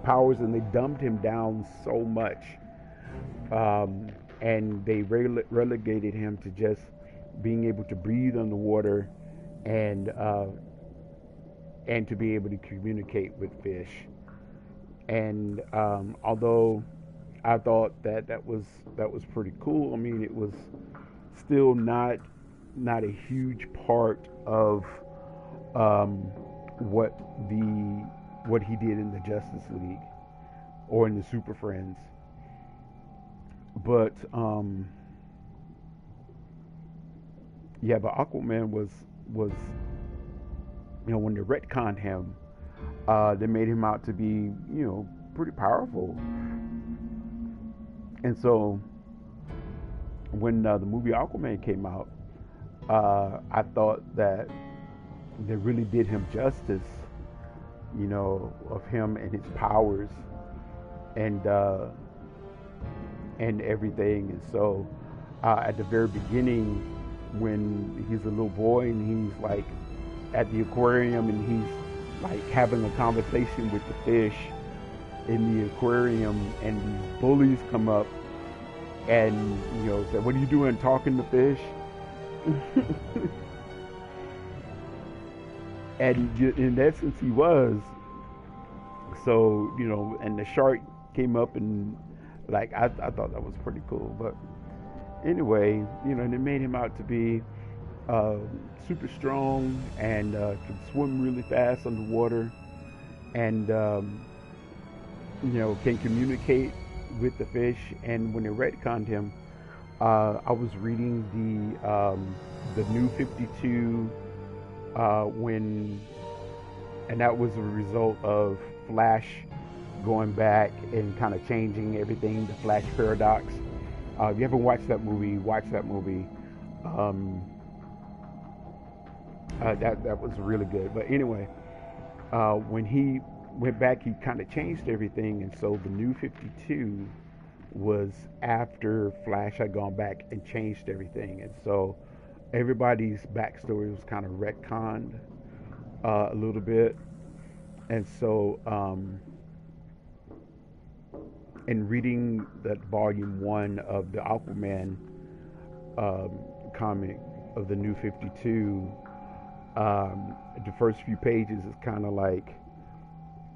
powers, and they dumbed him down so much, and they relegated him to just being able to breathe underwater and to be able to communicate with fish. And although I thought that was pretty cool, I mean, it was still not a huge part of what he did in the Justice League or in the Super Friends. But yeah, but Aquaman was when they retconned him, they made him out to be pretty powerful. And so when the movie Aquaman came out, I thought that they really did him justice, of him and his powers and everything. And so at the very beginning, when he's a little boy and he's like at the aquarium and he's like having a conversation with the fish in the aquarium, and these bullies come up and say, "What are you doing, talking to fish?" And in essence he was. So and the shark came up, and like I thought that was pretty cool. But anyway, they made him out to be super strong and could swim really fast underwater, and can communicate with the fish. And when they retconned him, I was reading the New 52 and that was a result of Flash going back and kind of changing everything, the Flash paradox. If you haven't watched that movie, watch that movie. That was really good. But anyway, when he went back, he kind of changed everything, and so the New 52 was after Flash had gone back and changed everything, and so everybody's backstory was kind of retconned a little bit. And so in reading that volume 1 of the Aquaman comic of the New 52, the first few pages is kind of like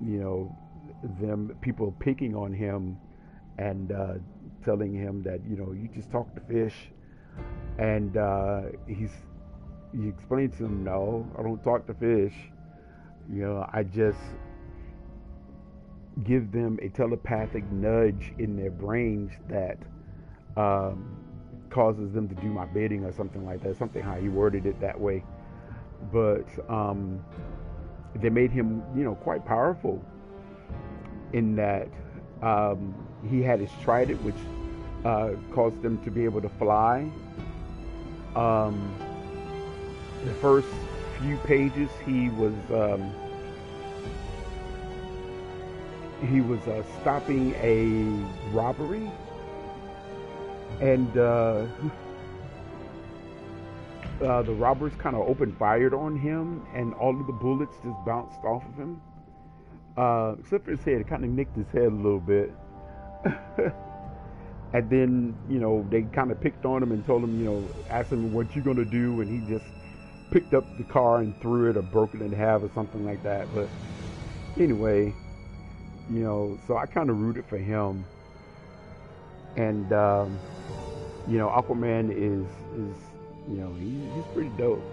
them people picking on him and telling him that you just talk to fish, and he explains to them, "No, I don't talk to fish. I just give them a telepathic nudge in their brains that causes them to do my bidding," or something like that. Something how he worded it that way. But they made him, quite powerful in that he had his trident, which caused him to be able to fly. The first few pages, he was stopping a robbery, and the robbers kind of opened fire on him, and all of the bullets just bounced off of him, except for his head. It kind of nicked his head a little bit. And then they kind of picked on him and told him, asked him, "What you gonna do?" And he just picked up the car and threw it or broke it in half or something like that. But anyway, so I kind of rooted for him. And Aquaman is he's pretty dope.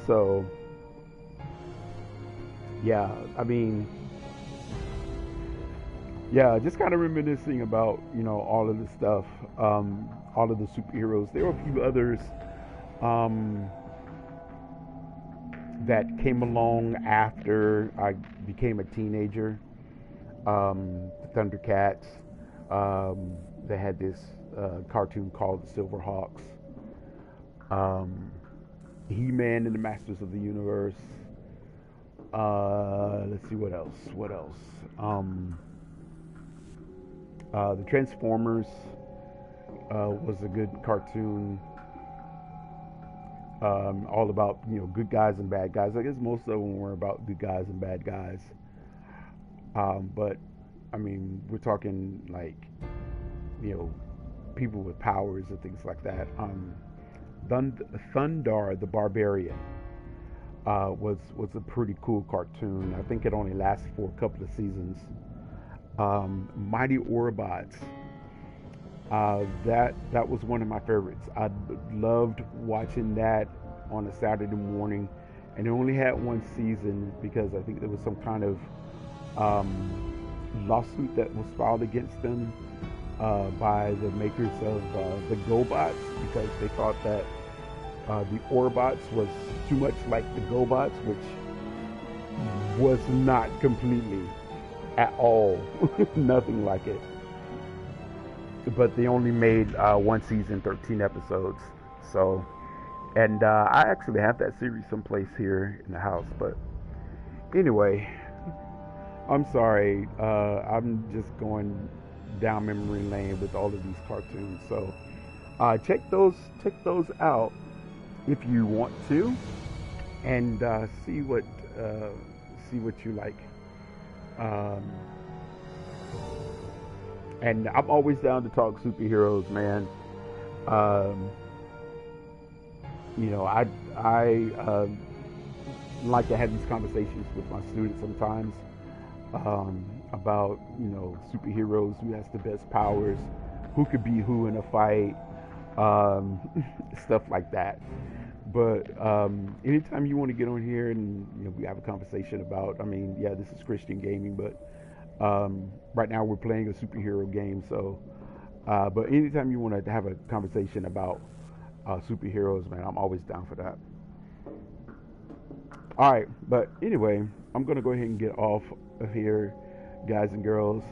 So yeah, I mean, yeah, just kind of reminiscing about all of the stuff, all of the superheroes. There were a few others that came along after I became a teenager. The Thundercats. They had this cartoon called the Silverhawks. He-Man and the Masters of the Universe. Let's see what else. The Transformers was a good cartoon. All about good guys and bad guys. I guess most of them were about good guys and bad guys. But I mean, we're talking like people with powers and things like that. Thundar the Barbarian was a pretty cool cartoon. I think it only lasted for a couple of seasons. Mighty Autobots That was one of my favorites. I loved watching that on a Saturday morning, and it only had one season because I think there was some kind of lawsuit that was filed against them by the makers of the GoBots because they thought that the Orbots was too much like the GoBots, which was not completely at all, nothing like it. But they only made one season, 13 episodes. So, and I actually have that series someplace here in the house. But anyway, I'm sorry. I'm just going down memory lane with all of these cartoons. So check those out if you want to, and see what you like. And I'm always down to talk superheroes, man. I like to have these conversations with my students sometimes about superheroes, who has the best powers, who could be who in a fight, stuff like that. But anytime you want to get on here and we have a conversation about, this is Christian gaming, but right now we're playing a superhero game. So, but anytime you want to have a conversation about superheroes, man, I'm always down for that. All right, but anyway, I'm gonna go ahead and get off of here, guys and girls.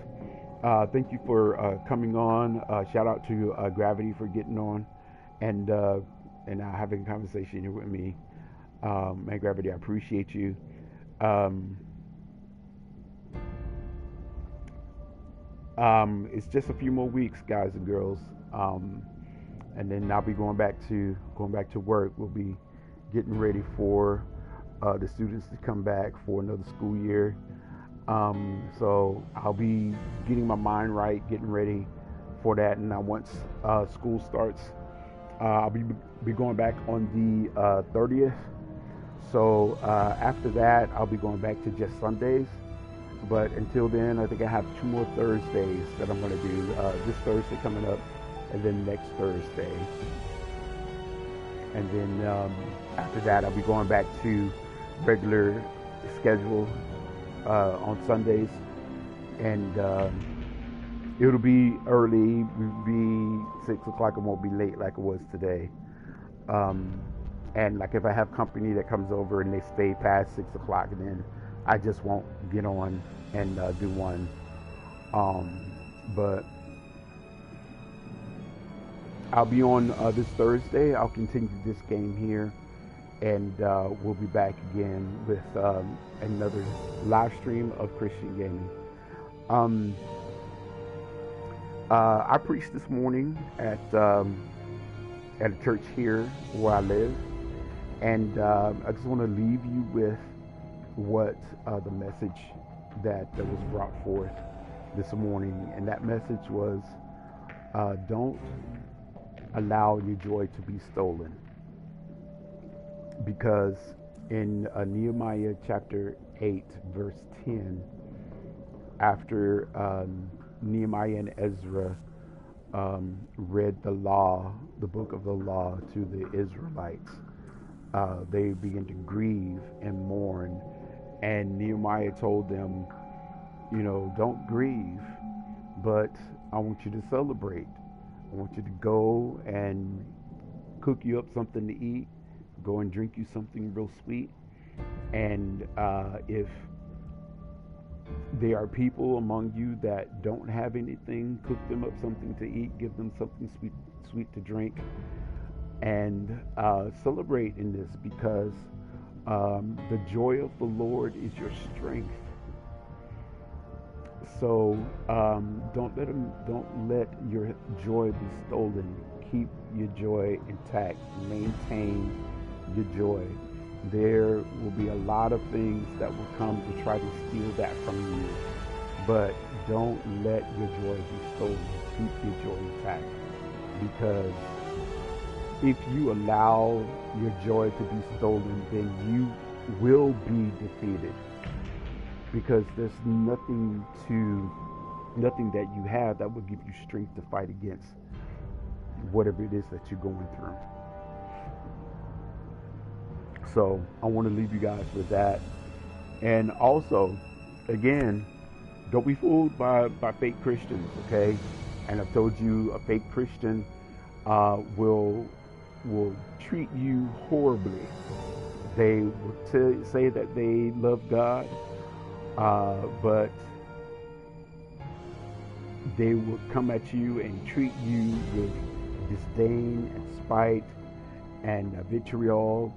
Thank you for coming on. Shout out to Gravity for getting on and having a conversation here with me. Man, Gravity, I appreciate you. It's just a few more weeks, guys and girls, and then I'll be going back to work. We'll be getting ready for the students to come back for another school year. So I'll be getting my mind right, getting ready for that. And now once school starts, I'll be going back on the 30th. So after that, I'll be going back to just Sundays. But until then, I think I have 2 more Thursdays that I'm going to do. This Thursday coming up, and then next Thursday. And then after that, I'll be going back to regular schedule on Sundays. And it'll be early. It'll be 6 o'clock. It won't be late like it was today. And like if I have company that comes over and they stay past 6 o'clock, then I just won't get on and do one. But I'll be on this Thursday. I'll continue this game here, and we'll be back again with another live stream of Christian gaming. I preached this morning at a church here where I live, and I just want to leave you with what the message that was brought forth this morning. And that message was, don't allow your joy to be stolen. Because in Nehemiah chapter 8 verse 10, after Nehemiah and Ezra read the law, the book of the law, to the Israelites, they began to grieve and mourn. And Nehemiah told them, don't grieve, but I want you to celebrate. I want you to go and cook you up something to eat, go and drink you something real sweet. And if there are people among you that don't have anything, cook them up something to eat, give them something sweet to drink, and celebrate in this, because the joy of the Lord is your strength. So don't let your joy be stolen. Keep your joy intact. Maintain your joy. There will be a lot of things that will come to try to steal that from you, but don't let your joy be stolen. Keep your joy intact, because if you allow your joy to be stolen, then you will be defeated, because there's nothing to nothing that you have that will give you strength to fight against whatever it is that you're going through. So I want to leave you guys with that. And also, again, don't be fooled by fake Christians, okay? And I've told you a fake Christian will treat you horribly. They will say that they love God, but they will come at you and treat you with disdain and spite and vitriol.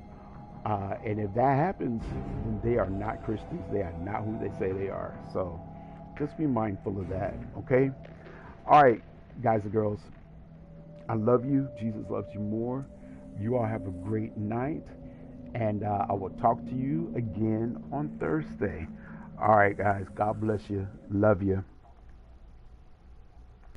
And if that happens, then they are not Christians. They are not who they say they are. So just be mindful of that, okay? All right, guys and girls, I love you. Jesus loves you more. You all have a great night. And I will talk to you again on Thursday. All right, guys. God bless you. Love you.